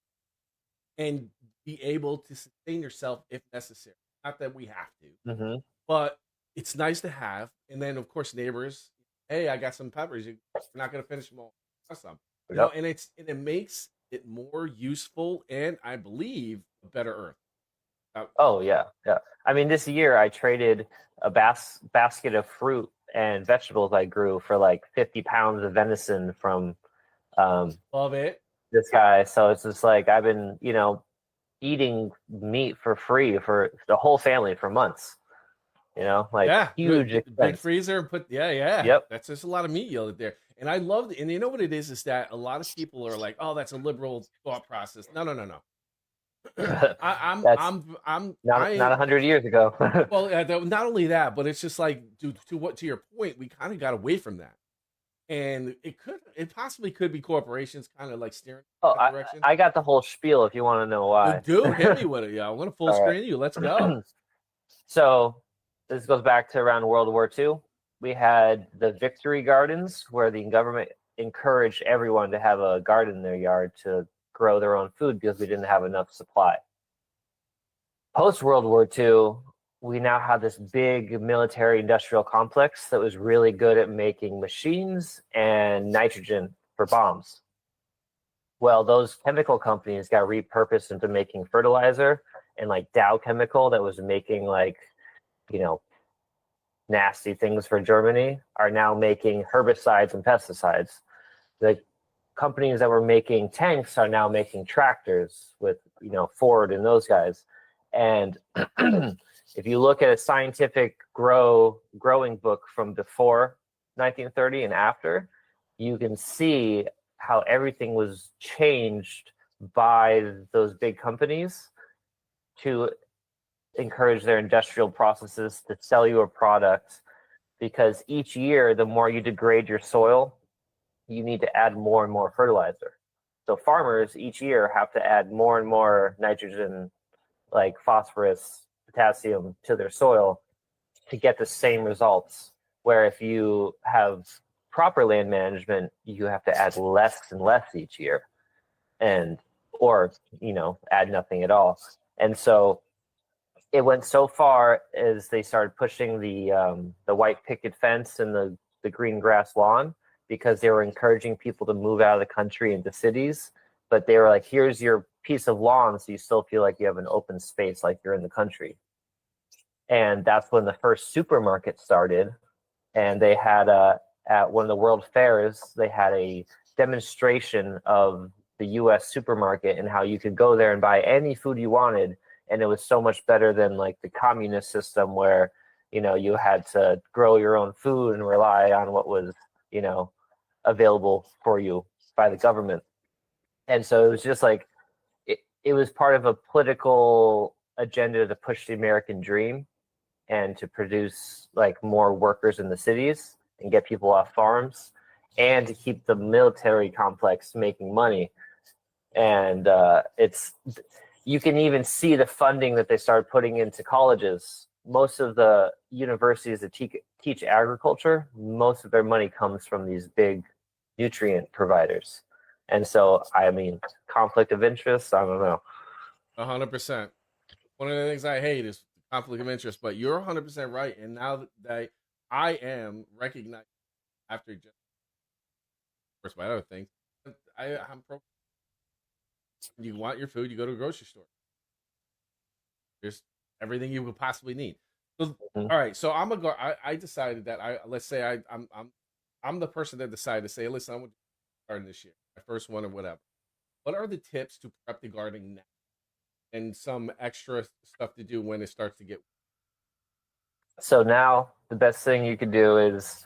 and be able to sustain yourself if necessary. Not that we have to, Mhm. but it's nice to have. And then, of course, neighbors, hey, I got some peppers. You're not going to finish them all. Have some, Yep. and it makes it more useful and I believe a better earth. Uh, Oh yeah, yeah. I mean, this year I traded a basket of fruit and vegetables I grew for like 50 pounds of venison from um, love it. this guy. So it's just like I've been, eating meat for free for the whole family for months. Like Yeah, huge big expense. freezer. Put yeah. Yep. That's just a lot of meat yielded there. And I love it. And you know what it is that a lot of people are like, oh, that's a liberal thought process. No, no, no, no. That's not I 100 years ago. well, not only that, but it's just like to your point, we kind of got away from that, and it possibly could be corporations kind of like steering Oh, that direction. I got the whole spiel if you want to know why. Do hit me with it, yeah. I want to full All screen you. Let's go. right. So this goes back to around World War II. We had the Victory Gardens, where the government encouraged everyone to have a garden in their yard to grow their own food because we didn't have enough supply. Post World War II, we now have this big military industrial complex that was really good at making machines and nitrogen for bombs. Well, those chemical companies got repurposed into making fertilizer, and like Dow Chemical that was making like, you know, nasty things for Germany are now making herbicides and pesticides. The companies that were making tanks are now making tractors with, Ford and those guys. And if you look at a scientific growing book from before 1930 and after, you can see how everything was changed by those big companies to encourage their industrial processes to sell you a product, because each year the more you degrade your soil, you need to add more and more fertilizer. So farmers each year have to add more and more nitrogen, like phosphorus, potassium, to their soil to get the same results. Where if you have proper land management, you have to add less and less each year, and or add nothing at all. And so it went so far as they started pushing the white picket fence and the green grass lawn, because they were encouraging people to move out of the country into cities. But they were like, here's your piece of lawn, so you still feel like you have an open space, like you're in the country. And that's when the first supermarket started. And they had at one of the world fairs, they had a demonstration of the US supermarket and how you could go there and buy any food you wanted, and it was so much better than like the communist system where you had to grow your own food and rely on what was available for you by the government. And so it was just like it was part of a political agenda to push the American dream and to produce like more workers in the cities and get people off farms, and to keep the military complex making money. And it's you can even see the funding that they started putting into colleges. Most of the universities that teach agriculture, most of their money comes from these big nutrient providers. And so, I mean, conflict of interest, I don't know. 100%. One of the things I hate is conflict of interest, but you're 100% right. And now that I am recognized after just course by other things, I'm pro. You want your food, you go to a grocery store. There's everything you could possibly need. So, Mhm. all right, so I'm a go. I decided that let's say I'm the person that decided to say, listen, I want to garden this year, my first one or whatever. What are the tips to prep the gardening now, and some extra stuff to do when it starts to get? So now the best thing you could do is,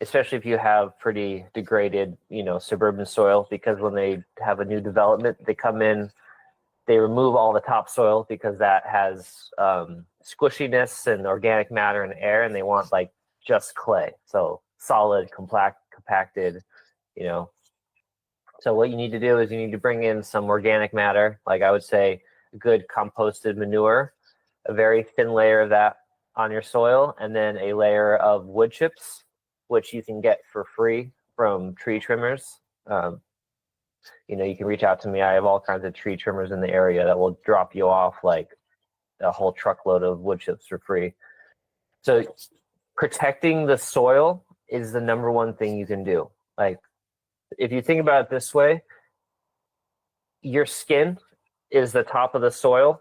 especially if you have pretty degraded, suburban soil, because when they have a new development, they come in, they remove all the topsoil because that has squishiness and organic matter and air, and they want like just clay, so solid, compacted, you know. So what you need to do is you need to bring in some organic matter, like I would say good composted manure, a very thin layer of that on your soil, and then a layer of wood chips, which you can get for free from tree trimmers. You can reach out to me. I have all kinds of tree trimmers in the area that will drop you off like a whole truckload of wood chips for free. So protecting the soil is the number one thing you can do. Like, if you think about it this way, your skin is the top of the soil.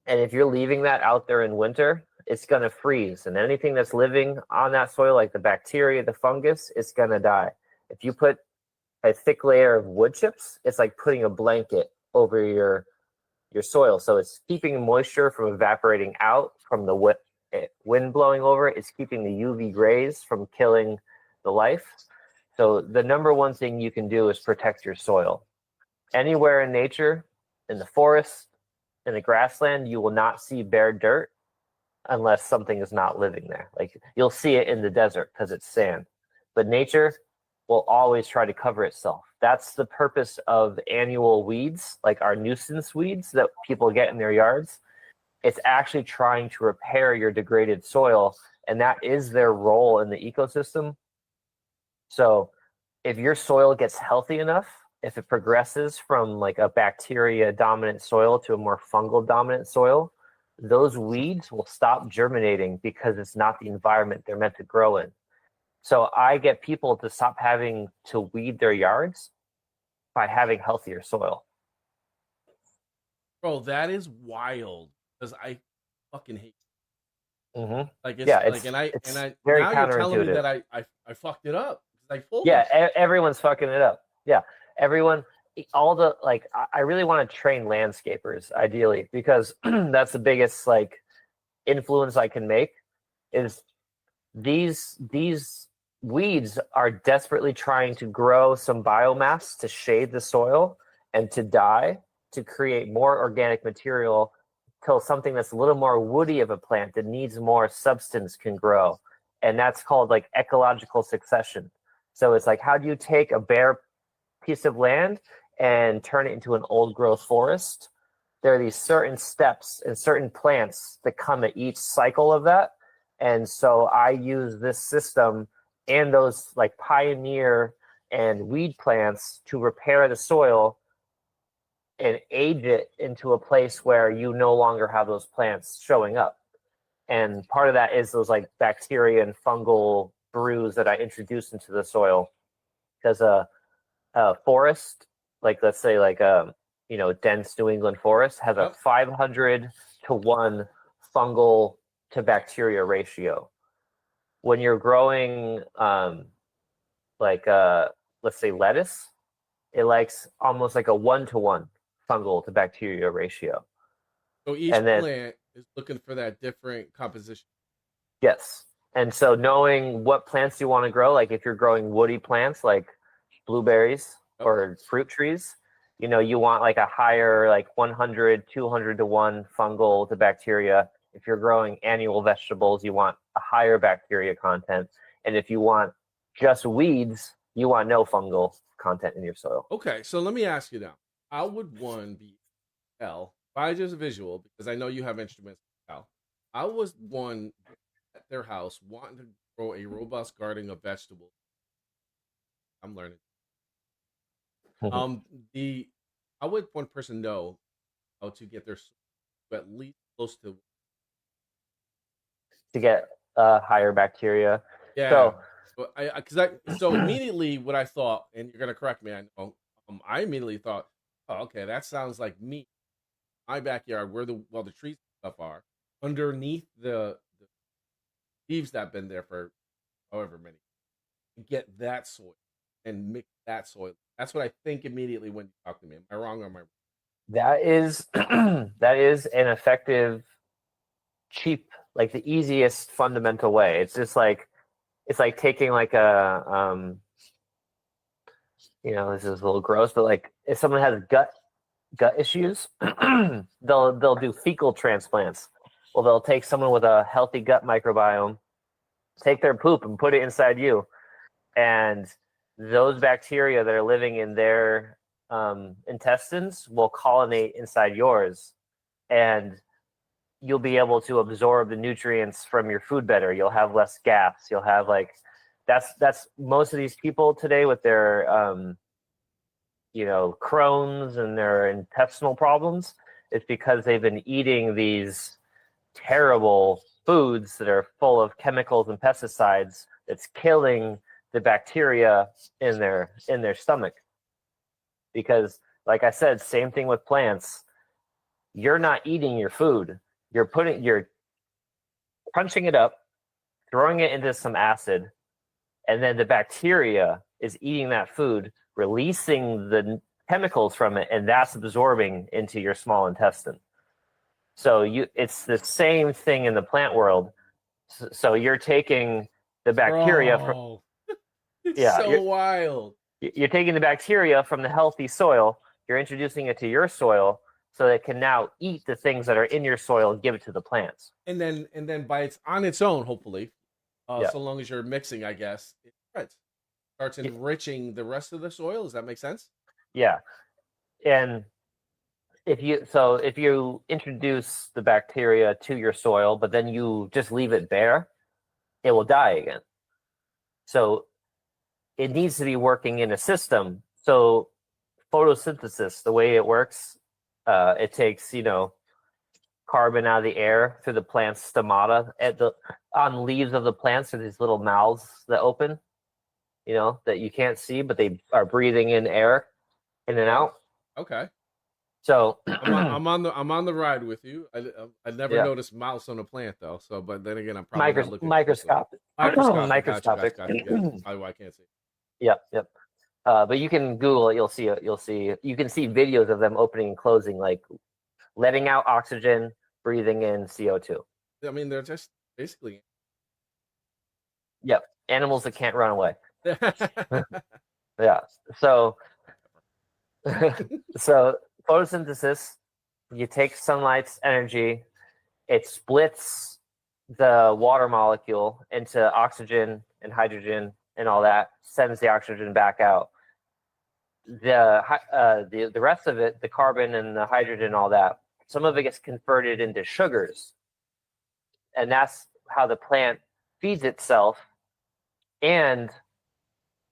And if you're leaving that out there in winter, it's going to freeze. And anything that's living on that soil, like the bacteria, the fungus, it's going to die. If you put a thick layer of wood chips, it's like putting a blanket over your soil. So it's keeping moisture from evaporating out from the wind blowing over it. It's keeping the UV rays from killing the life. So the number one thing you can do is protect your soil. Anywhere in nature, in the forest, in the grassland, you will not see bare dirt unless something is not living there. Like, you'll see it in the desert because it's sand. But nature will always try to cover itself. That's the purpose of annual weeds, like our nuisance weeds that people get in their yards. It's actually trying to repair your degraded soil, and that is their role in the ecosystem. So if your soil gets healthy enough, if it progresses from like a bacteria dominant soil to a more fungal dominant soil, those weeds will stop germinating because it's not the environment they're meant to grow in. So I get people to stop having to weed their yards by having healthier soil. Bro, that is wild because I fucking hate it. Mm-hmm. Like, it's Yeah, like, and I very now you're telling me counterintuitive. that I fucked it up. Like, fully. Yeah, everyone's fucking it up. Yeah, everyone. All the like, I really want to train landscapers ideally, because that's the biggest like influence I can make. Is these weeds are desperately trying to grow some biomass to shade the soil and to die, to create more organic material till something that's a little more woody of a plant that needs more substance can grow. And that's called like ecological succession. So it's like, how do you take a bare piece of land and turn it into an old growth forest? There are these certain steps and certain plants that come at each cycle of that. And so I use this system and those like pioneer and weed plants to repair the soil and age it into a place where you no longer have those plants showing up. And part of that is those like bacteria and fungal brews that I introduce into the soil. Because a forest, like let's say like dense New England forest, has a 500 to 1 fungal to bacteria ratio. When you're growing let's say lettuce, it likes almost like a 1-to-1 fungal to bacteria ratio. So each plant is looking for that different composition. Yes. And so knowing what plants you want to grow, like if you're growing woody plants like blueberries or fruit trees, you want like a higher, like 100, 200 to 1 fungal to bacteria. If you're growing annual vegetables, you want a higher bacteria content. And if you want just weeds, you want no fungal content in your soil. Okay, so let me ask you now. How would one be by just visual, because I know you have instruments. How was one at their house wanting to grow a robust garden of vegetables? I'm learning. How would one person know how to get their at least close to get higher bacteria? Yeah. So immediately what I thought, and you're gonna correct me, I know, I immediately thought, oh, okay, that sounds like me, my backyard, where the trees and stuff are, underneath the leaves that have been there for however many. Get that soil and mix that soil. That's what I think immediately when you talk to me. Am I wrong or am I right? That is that is an effective, cheap, like the easiest fundamental way. It's just like, it's like taking like a this is a little gross, but like if someone has gut issues, they'll do fecal transplants. Well, they'll take someone with a healthy gut microbiome, take their poop and put it inside you, and those bacteria that are living in their intestines will colonate inside yours, and you'll be able to absorb the nutrients from your food better. You'll have less gas. You'll have like that's most of these people today with their Crohn's and their intestinal problems. It's because they've been eating these terrible foods that are full of chemicals and pesticides that's killing the bacteria in their stomach. Because like I said, same thing with plants. You're not eating your food. You're crunching it up, throwing it into some acid, and then the bacteria is eating that food, releasing the chemicals from it, and that's absorbing into your small intestine. So it's the same thing in the plant world. So you're taking the bacteria from it's so wild. You're taking the bacteria from the healthy soil, you're introducing it to your soil, so it can now eat the things that are in your soil and give it to the plants. And then by on its own, hopefully, so long as you're mixing, I guess, it spreads. Starts enriching the rest of the soil. Does that make sense? Yeah. And if you introduce the bacteria to your soil, but then you just leave it bare, it will die again. So it needs to be working in a system. So photosynthesis, the way it works, it takes, carbon out of the air through the plant's stomata. On leaves of the plants are these little mouths that open, that you can't see, but they are breathing in air in and out. Okay. So I'm on the ride with you. I never noticed mouse on a plant though. So, but then again, I'm probably not looking microscopic. Microscopic. Gotcha. I can't see. Yep. But you can Google it. You'll see it. You can see videos of them opening and closing, like letting out oxygen, breathing in CO2. I mean, they're just basically. Yep, animals that can't run away. Yeah. So photosynthesis, you take sunlight's energy, it splits the water molecule into oxygen and hydrogen and all that, sends the oxygen back out. The rest of it, the carbon and the hydrogen and all that, some of it gets converted into sugars. And that's how the plant feeds itself. And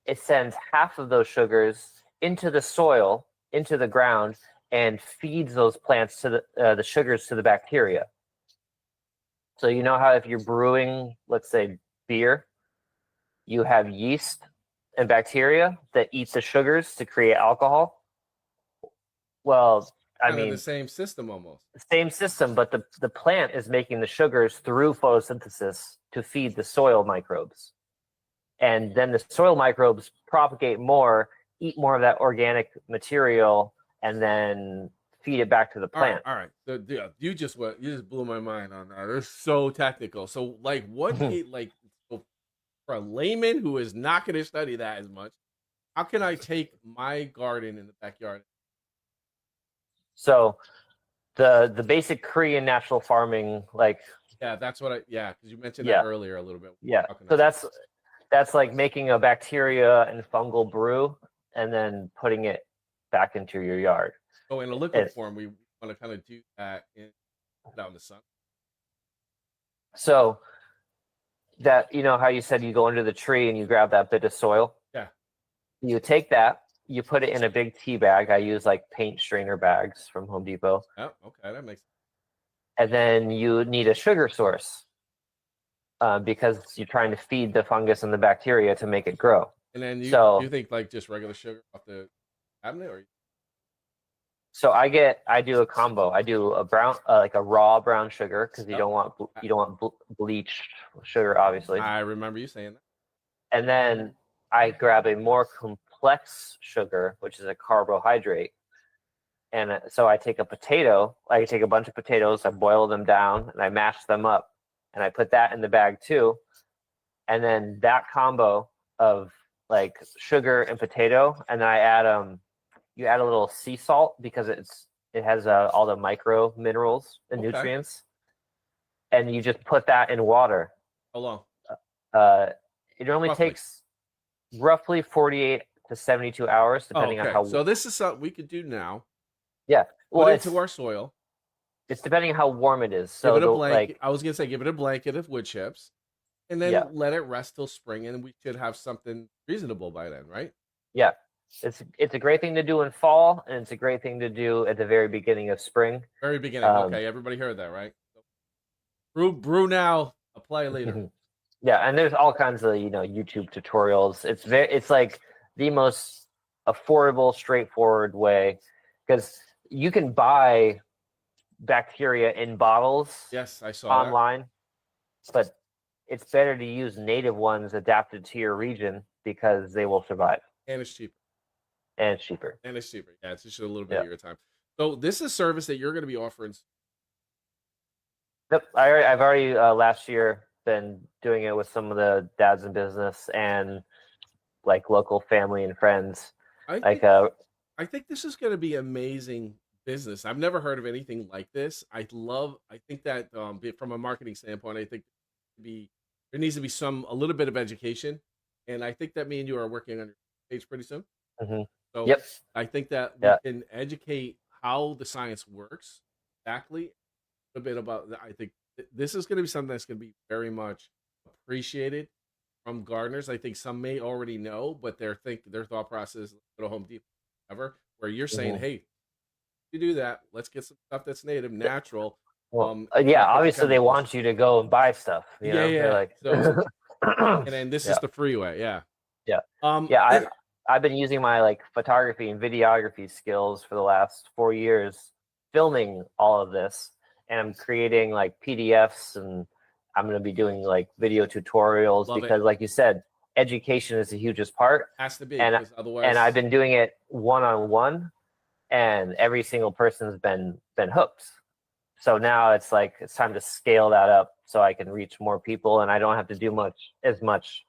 it sends half of those sugars into the soil, into the ground, and feeds those plants to the sugars to the bacteria. So you know how if you're brewing, let's say, beer, you have yeast and bacteria that eat the sugars to create alcohol? Well, I mean, the same system almost. Same system, but the plant is making the sugars through photosynthesis to feed the soil microbes. And then the soil microbes propagate more, eat more of that organic material, and then feed it back to the plant. All right. So, yeah, you just blew my mind on that. They're so technical. So, like, for a layman who is not going to study that as much, how can I take my garden in the backyard? So, the basic Korean natural farming, that's what because you mentioned that earlier a little bit. Yeah. So that's like making a bacteria and fungal brew and then putting it back into your yard. So in a liquid form, we want to kind of do that out in the sun. So that, how you said you go under the tree and you grab that bit of soil? Yeah. You take that, you put it in a big tea bag. I use like paint strainer bags from Home Depot. Oh, okay. That makes sense. And then you need a sugar source because you're trying to feed the fungus and the bacteria to make it grow. And then you think like just regular sugar off the cabinet, or? So I do a combo. I do a brown, like a raw brown sugar, because you don't want bleached sugar, obviously. I remember you saying that. And then I grab a more complex sugar, which is a carbohydrate. And so I take a potato. I take a bunch of potatoes. I boil them down and I mash them up, and I put that in the bag too. And then that combo of like sugar and potato, and then I add you add a little sea salt because it has all the micro minerals and nutrients, and you just put that in water. How long? It only takes roughly 48 to 72 hours, depending on how. So this is something we could do now. Yeah, Put it into our soil. It's depending how warm it is. Give So it a the blanket. like, I was gonna say give it a blanket of wood chips, and yeah, then let it rest till spring, and we should have something reasonable by then, right? yeah. It's a great thing to do in fall, and it's a great thing to do at the very beginning of spring. Very beginning. Um, Okay, everybody heard that, right? Brew now, apply later. yeah, and there's all kinds of YouTube tutorials. It's like the most affordable, straightforward way, because you can buy bacteria in bottles Yes, I saw that, online, but it's better to use native ones adapted to your region because they will survive and it's cheaper. and it's cheaper. And it's cheaper. Yeah, it's just a little bit Yeah. of your time. So this is a service that you're going to be offering. Yep. I've already last year been doing it with some of the dads in business and like local family and friends. I Like think I think this is going to be amazing business. I've never heard of anything like this. I think that from a marketing standpoint, I think there needs to be a little bit of education, and I think that me and you are working on your page pretty soon. mhm. So Yep. I think that we Yeah. can educate how the science works exactly a bit about. I think this is going to be something that's going to be very much appreciated from gardeners. I think some may already know, but their thought process go to Home Depot, ever where you're saying, Mhm. "Hey, you do that. Let's get some stuff that's native, natural, Well, and yeah, not put the obviously they chemicals." want you to go and buy stuff, Yeah, They're yeah. like, So, and then this is yeah, the freeway. Yeah. yeah, Um. yeah. I've been using my like photography and videography skills for the last 4 years, filming all of this, and I'm creating like PDFs, and I'm going to be doing like video tutorials Love it. because, like you said, education is the hugest part, Has to be and because and I've otherwise, been doing it one on one, and every single person's been hooked. So now it's like it's time to scale that up so I can reach more people, and I don't have to do as much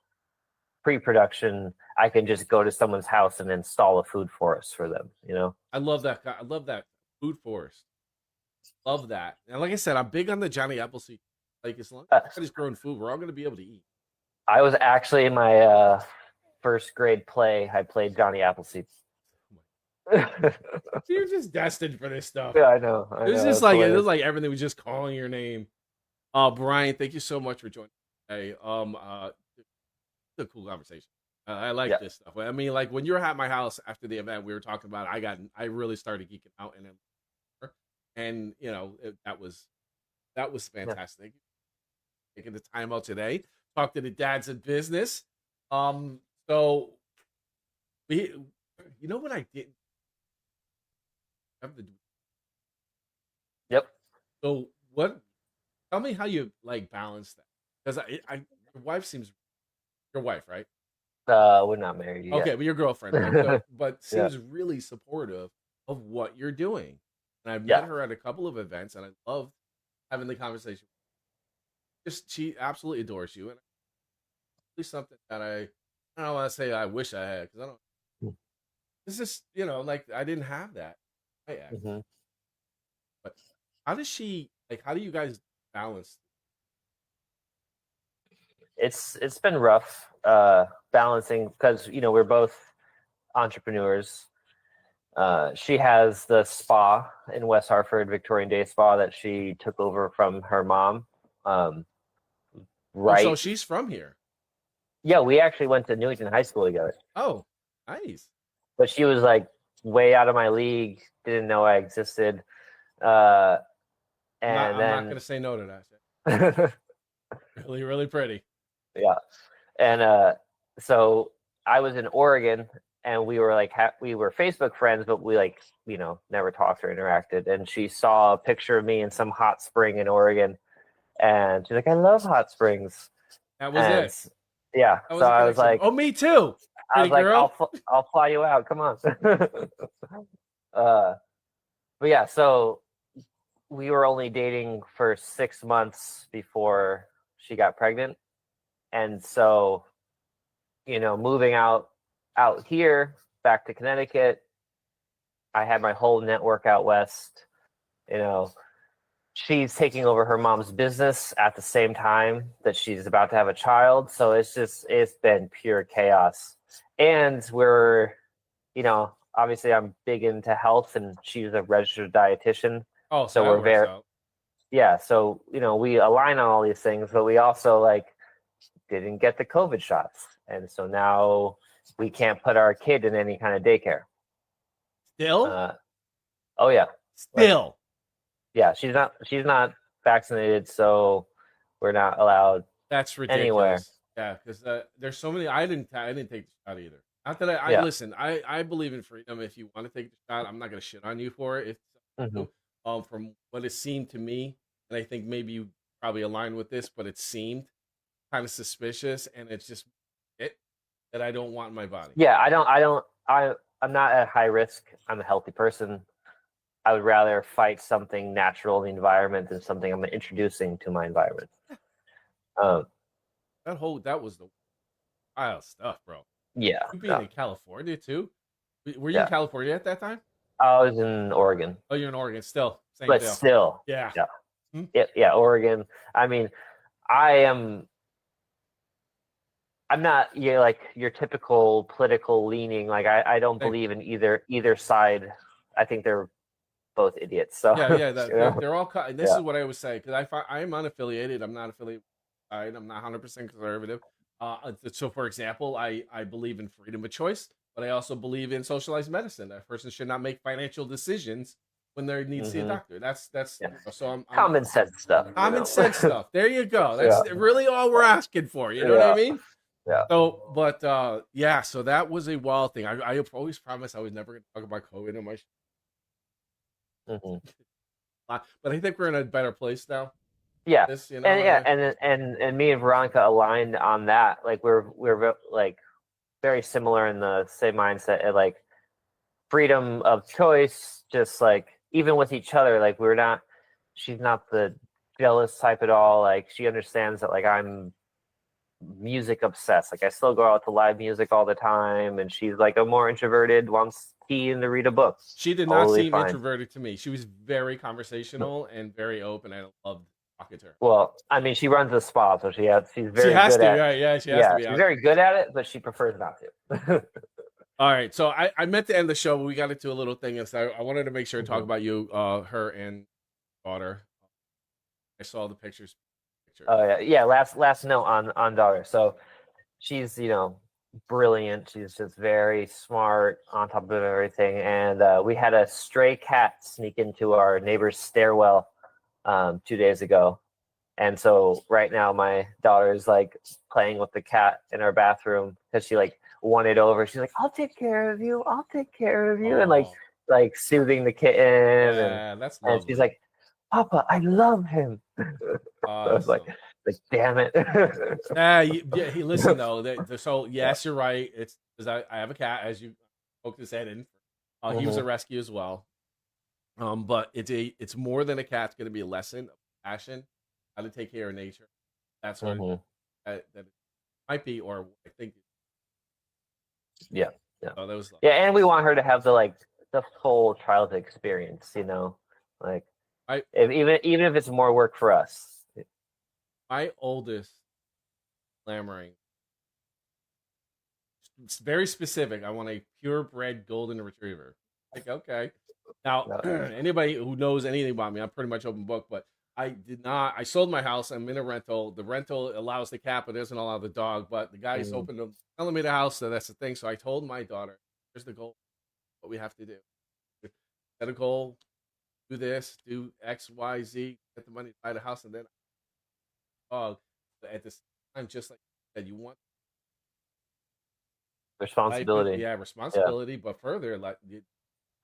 pre-production. I can just go to someone's house and install a food forest for them. I love that. I love that food forest. Love that. And like I said, I'm big on the Johnny Appleseed. Like as long as Uh, everybody's growing food, we're all going to be able to eat. I was actually in my first grade play. I played Johnny Appleseed. Yeah, You're just destined for this stuff. I know. I It's know. just It's like it was hilarious. like everything was just calling your name. Brian, thank you so much for joining today. It's a cool conversation. I like Yeah. this stuff. I mean, like when you were at my house after the event, we were talking about it. I really started geeking out, and that was Yeah. fantastic. Taking the time out today, talk to the dads in business. Um, so we, you know what I didn't have to do. Yep. So what? Tell me how you like balance that because your wife seems your wife, right? We're not married Okay, yet. but your girlfriend, right? So, but Yeah. seems really supportive of what you're doing. And I've met Yeah. her at a couple of events, and I love having the conversation. Just she absolutely adores you, and it's something that I don't want to say I wish I had because I don't. This is like I didn't have that. I act, Mm-hmm. but how does she like? How do you guys balance? It's been rough balancing because we're both entrepreneurs. She has the spa in West Hartford, Victorian Day Spa, that she took over from her mom. Um, Oh, so right? she's from here. Yeah, we actually went to Newington High School together, Oh, nice. but she was like way out of my league. Didn't know I existed. Uh, and I'm not then gonna say no to that. yeah, Really, really pretty. and so I was in Oregon, and we were like we were Facebook friends, but we like never talked or interacted. And she saw a picture of me in some hot spring in Oregon, and she's like, "I love hot springs." That was And it. yeah, That so was a I was connection. like, Oh, me too. Pretty girl. I'll fly you out. Come on. uh, but yeah, so we were only dating for 6 months before she got pregnant, and so moving out here back to Connecticut, I had my whole network out west. You know, she's taking over her mom's business at the same time that she's about to have a child. So it's been pure chaos. And obviously I'm big into health, and she's a registered dietitian. Oh, so So that works out. yeah, so we align on all these things, but we also like didn't get the COVID shots, and so now we can't put our kid in any kind of daycare. Still, Oh yeah, like still. yeah, she's not vaccinated, so we're not allowed That's anywhere. ridiculous. Yeah, because there's so many. I didn't take the shot either. Not that I Yeah. listen. I believe in freedom. If you want to take the shot, I'm not gonna shit on you for it. If Hmm. from what it seemed to me, and I think maybe you probably align with this, but it seemed kind of suspicious, and it's just it that I don't want in my body. Yeah, I'm not at high risk. I'm a healthy person. I would rather fight something natural in the environment than something I'm introducing to my environment. Um, That was the wild stuff, bro. yeah, You being no, in California too? Were you in yeah. California at that time? I was in Oregon, Oh, you're in Oregon still. Same but deal. still, Yeah. yeah, Hmm? yeah, yeah. Oregon. I mean, I am. I'm not like your typical political leaning. Like I don't Same. believe in either side. I think they're both idiots. So Yeah, yeah. you They're all. This yeah. is what I always say because I'm unaffiliated. I'm not affiliated. I'm not 100% conservative. So for example, I believe in freedom of choice, but I also believe in socialized medicine. A person should not make financial decisions when they need to see a Hmm. doctor. That's Yeah. so I'm Common sense stuff. common sense stuff. There you go. Yeah, That's really all we're asking for. You know what I yeah, mean? yeah. So, but yeah. So that was a wild thing. I always promised I was never going to talk about COVID on my Hmm. but I think we're in a better place now. Yeah, This, you know, and yeah, and me and Veronica aligned on that. Like we're like very similar in the same mindset. And, like freedom of choice, just like even with each other. Like we're not. She's not the jealous type at all. Like she understands that like I'm music obsessed. Like I still go out to live music all the time, and she's like a more introverted, wants tea and to read a book. she did not Totally seem fine. introverted to me. She was very conversational and very open. I loved talking to her. Well, I mean, she runs a spa, so she's She very has good to, at. right? Yeah, she has to Yeah, be she's out. very good at it, but she prefers not to. All right, so I meant to end the show, but we got into a little thing, and so I wanted to make sure to talk Mhm. about you, her and daughter. I saw the pictures. Oh yeah, yeah. Last note on daughter. So she's brilliant. She's just very smart, on top of everything. And we had a stray cat sneak into our neighbor's stairwell 2 days ago. And so right now my daughter is like playing with the cat in our bathroom because she like won it over. She's like, "I'll take care of you. I'll take care of you," and Oh, like soothing the kitten, yeah, that's and she's lovely. like, "Papa, I love him." I was Awesome. like, damn it. Yeah. He listen though. So Yeah. yes, you're right. It's because I have a cat, as you poked his head in. He was a Hmm. rescue as well. But it's more than a cat. It's going to be a lesson of passion, how to take care of nature. That sort of Hmm. that it might be, or I think. Yeah. Yeah. Oh, that was Yeah. And we want her to have the full childhood experience, like I even if it's more work for us. my oldest clamoring. It's very specific. I want a purebred golden retriever. Like, okay. Now, No. anybody who knows anything about me, I'm pretty much open book, but I did not. I sold my house. I'm in a rental. The rental allows the cat, but doesn't allow the dog. But the guy's Mhm. open to selling me the house, so that's the thing. So I told my daughter, here's the goal, what we have to do. Set a goal, do this, do X, Y, Z, get the money to buy the house, and then dog. But at this time, just like you said, you want life, Responsibility. yeah, Yeah. responsibility, but further, like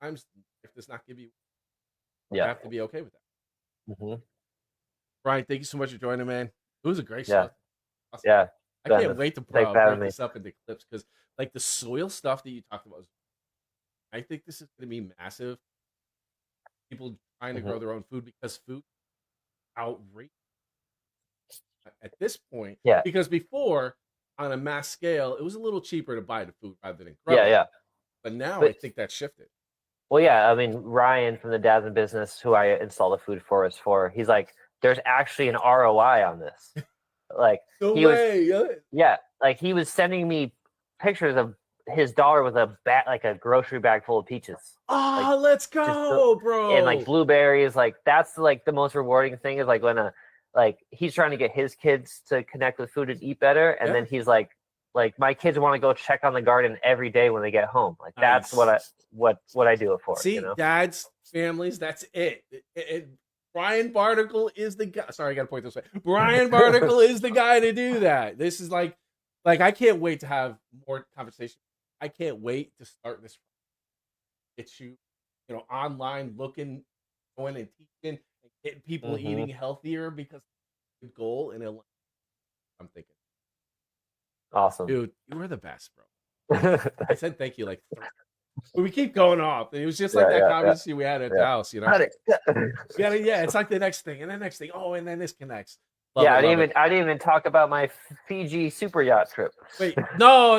times if does not give you, you Yeah. have to be okay with that. Hmm. Brian, thank you so much for joining, man. It was a great Yeah. show. Awesome. Yeah. I can't Goodness. wait to Thanks for having break me. this up into clips because, like, the soil stuff that you talked about, I think this is going to be massive. People trying to Hmm. grow their own food because food outrageous at this point. Yeah. Because before, on a mass scale, it was a little cheaper to buy the food rather than grow Yeah. it. Yeah. But now I But think that shifted. well, yeah. I mean, Ryan from the Dads in Business, who I install the food for, he's like, there's actually an ROI on this. Like No he was, way. yeah, like he was sending me pictures of his daughter with a bag, like a grocery bag full of peaches. Like, let's just go, and bro. like blueberries. Like that's like the most rewarding thing is like when he's trying to get his kids to connect with food and eat better, and then he's like my kids want to go check on the garden every day when they get home. Like that's Nice. what I do it for. See, You know, dads, families, that's it. Brian Barnicle is the guy. Sorry, I got to point this way. Brian Barnicle is the guy to do that. This is like I can't wait to have more conversation. I can't wait to start this. Get you, online looking, going and teaching, and getting people eating healthier because the goal in a. I'm thinking, awesome, dude, you were the best, bro. I said thank you like 3. But we keep going off. It was just like that conversation we had at the house, Yeah, it's like the next thing and the next thing. Oh, and then this connects. I didn't even talk about my Fiji super yacht trip. Wait, no.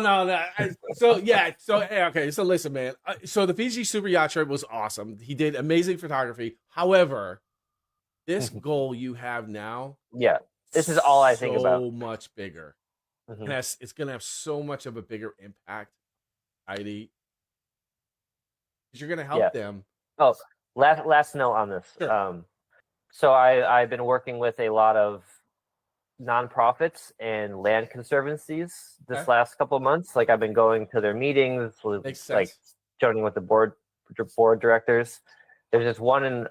Okay. So listen, man. So the Fiji super yacht trip was awesome. He did amazing photography. However, this goal you have now, this is all I think about. So much bigger, and it's gonna have so much of a bigger impact, Heidi. You're gonna help them. Oh, last note on this. Sure. So I've been working with a lot of nonprofits and land conservancies this last couple of months. Like I've been going to their meetings, like joining with the board directors. There's this one in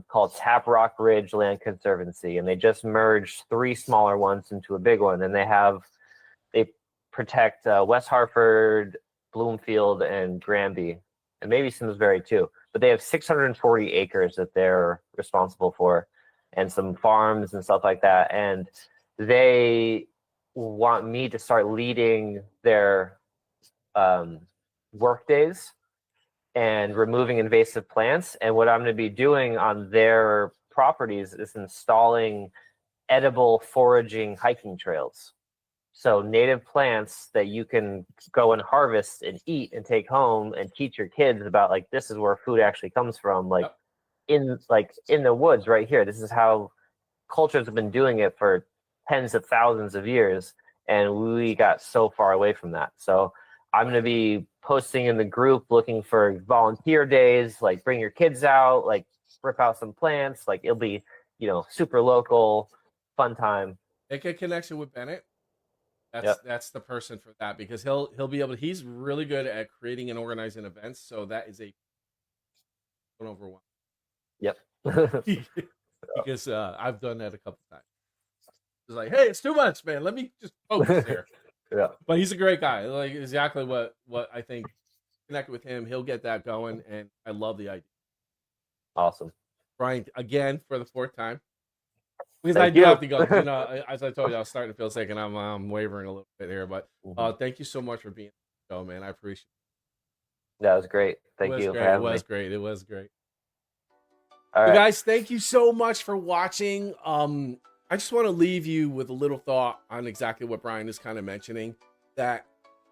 called Tap Rock Ridge Land Conservancy, and they just merged 3 smaller ones into a big one, and they protect West Hartford, Bloomfield, and Granby, and maybe Simsbury too. But they have 640 acres that they're responsible for, and some farms and stuff like that. And they want me to start leading their work days and removing invasive plants. And what I'm going to be doing on their properties is installing edible foraging hiking trails. So native plants that you can go and harvest and eat and take home and teach your kids about, like, this is where food actually comes from, like in the woods right here. This is how cultures have been doing it for tens of thousands of years, and we got so far away from that. So I'm going to be posting in the group looking for volunteer days, like bring your kids out, like rip out some plants. Like it'll be, super local, fun time. Make a connection with Bennett. That's the person for that, because he'll be able to, he's really good at creating and organizing events. So that is a over one. Yep. Because I've done that a couple times. It's like, hey, it's too much, man. Let me just focus here. But he's a great guy. Like exactly what I think. Connect with him. He'll get that going, and I love the idea. Awesome. Brian, again for the 4th time. Because I do have to go. As I told you, I was starting to feel sick, and I'm wavering a little bit here. But thank you so much for being on the show, man. I appreciate it. That was great. Thank you for having me. It was great. All right. Guys, thank you so much for watching. I just want to leave you with a little thought on exactly what Brian is kind of mentioning, that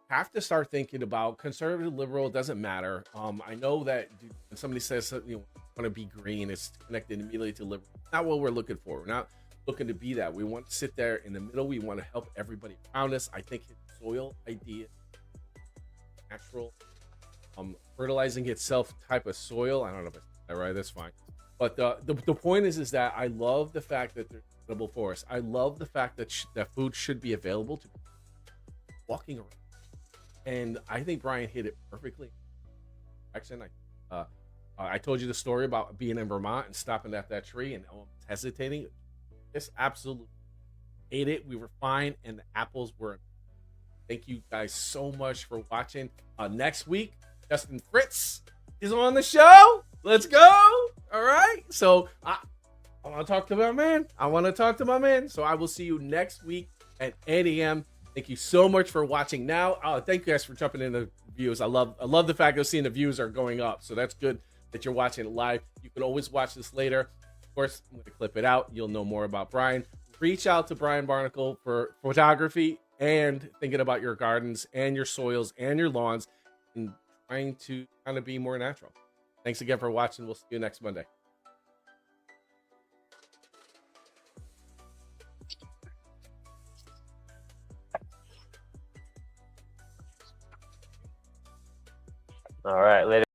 have to start thinking about conservative, liberal, doesn't matter. I know that when somebody says want to be green, it's connected immediately to liberal. Not what we're looking for. We're not looking to be that. We want to sit there in the middle. We want to help everybody around us. I think his soil idea, natural, fertilizing itself type of soil. I don't know if I said that right. That's fine. But the point is that I love the fact that there's edible forests. I love the fact that that food should be available to people walking around. And I think Brian hit it perfectly. Actually, I told you the story about being in Vermont and stopping at that tree and hesitating. Just absolutely ate it. We were fine, and the apples were. Thank you guys so much for watching. Next week, Justin Fritz is on the show. Let's go. All right. So I want to talk to my man. So I will see you next week at 8 a.m. Thank you so much for watching now. Thank you guys for jumping in the views. I love the fact of seeing the views are going up. So that's good that you're watching it live. You can always watch this later. Of course, I'm going to clip it out. You'll know more about Brian. Reach out to Brian Barnicle for photography and thinking about your gardens and your soils and your lawns and trying to kind of be more natural. Thanks again for watching. We'll see you next Monday. All right, later.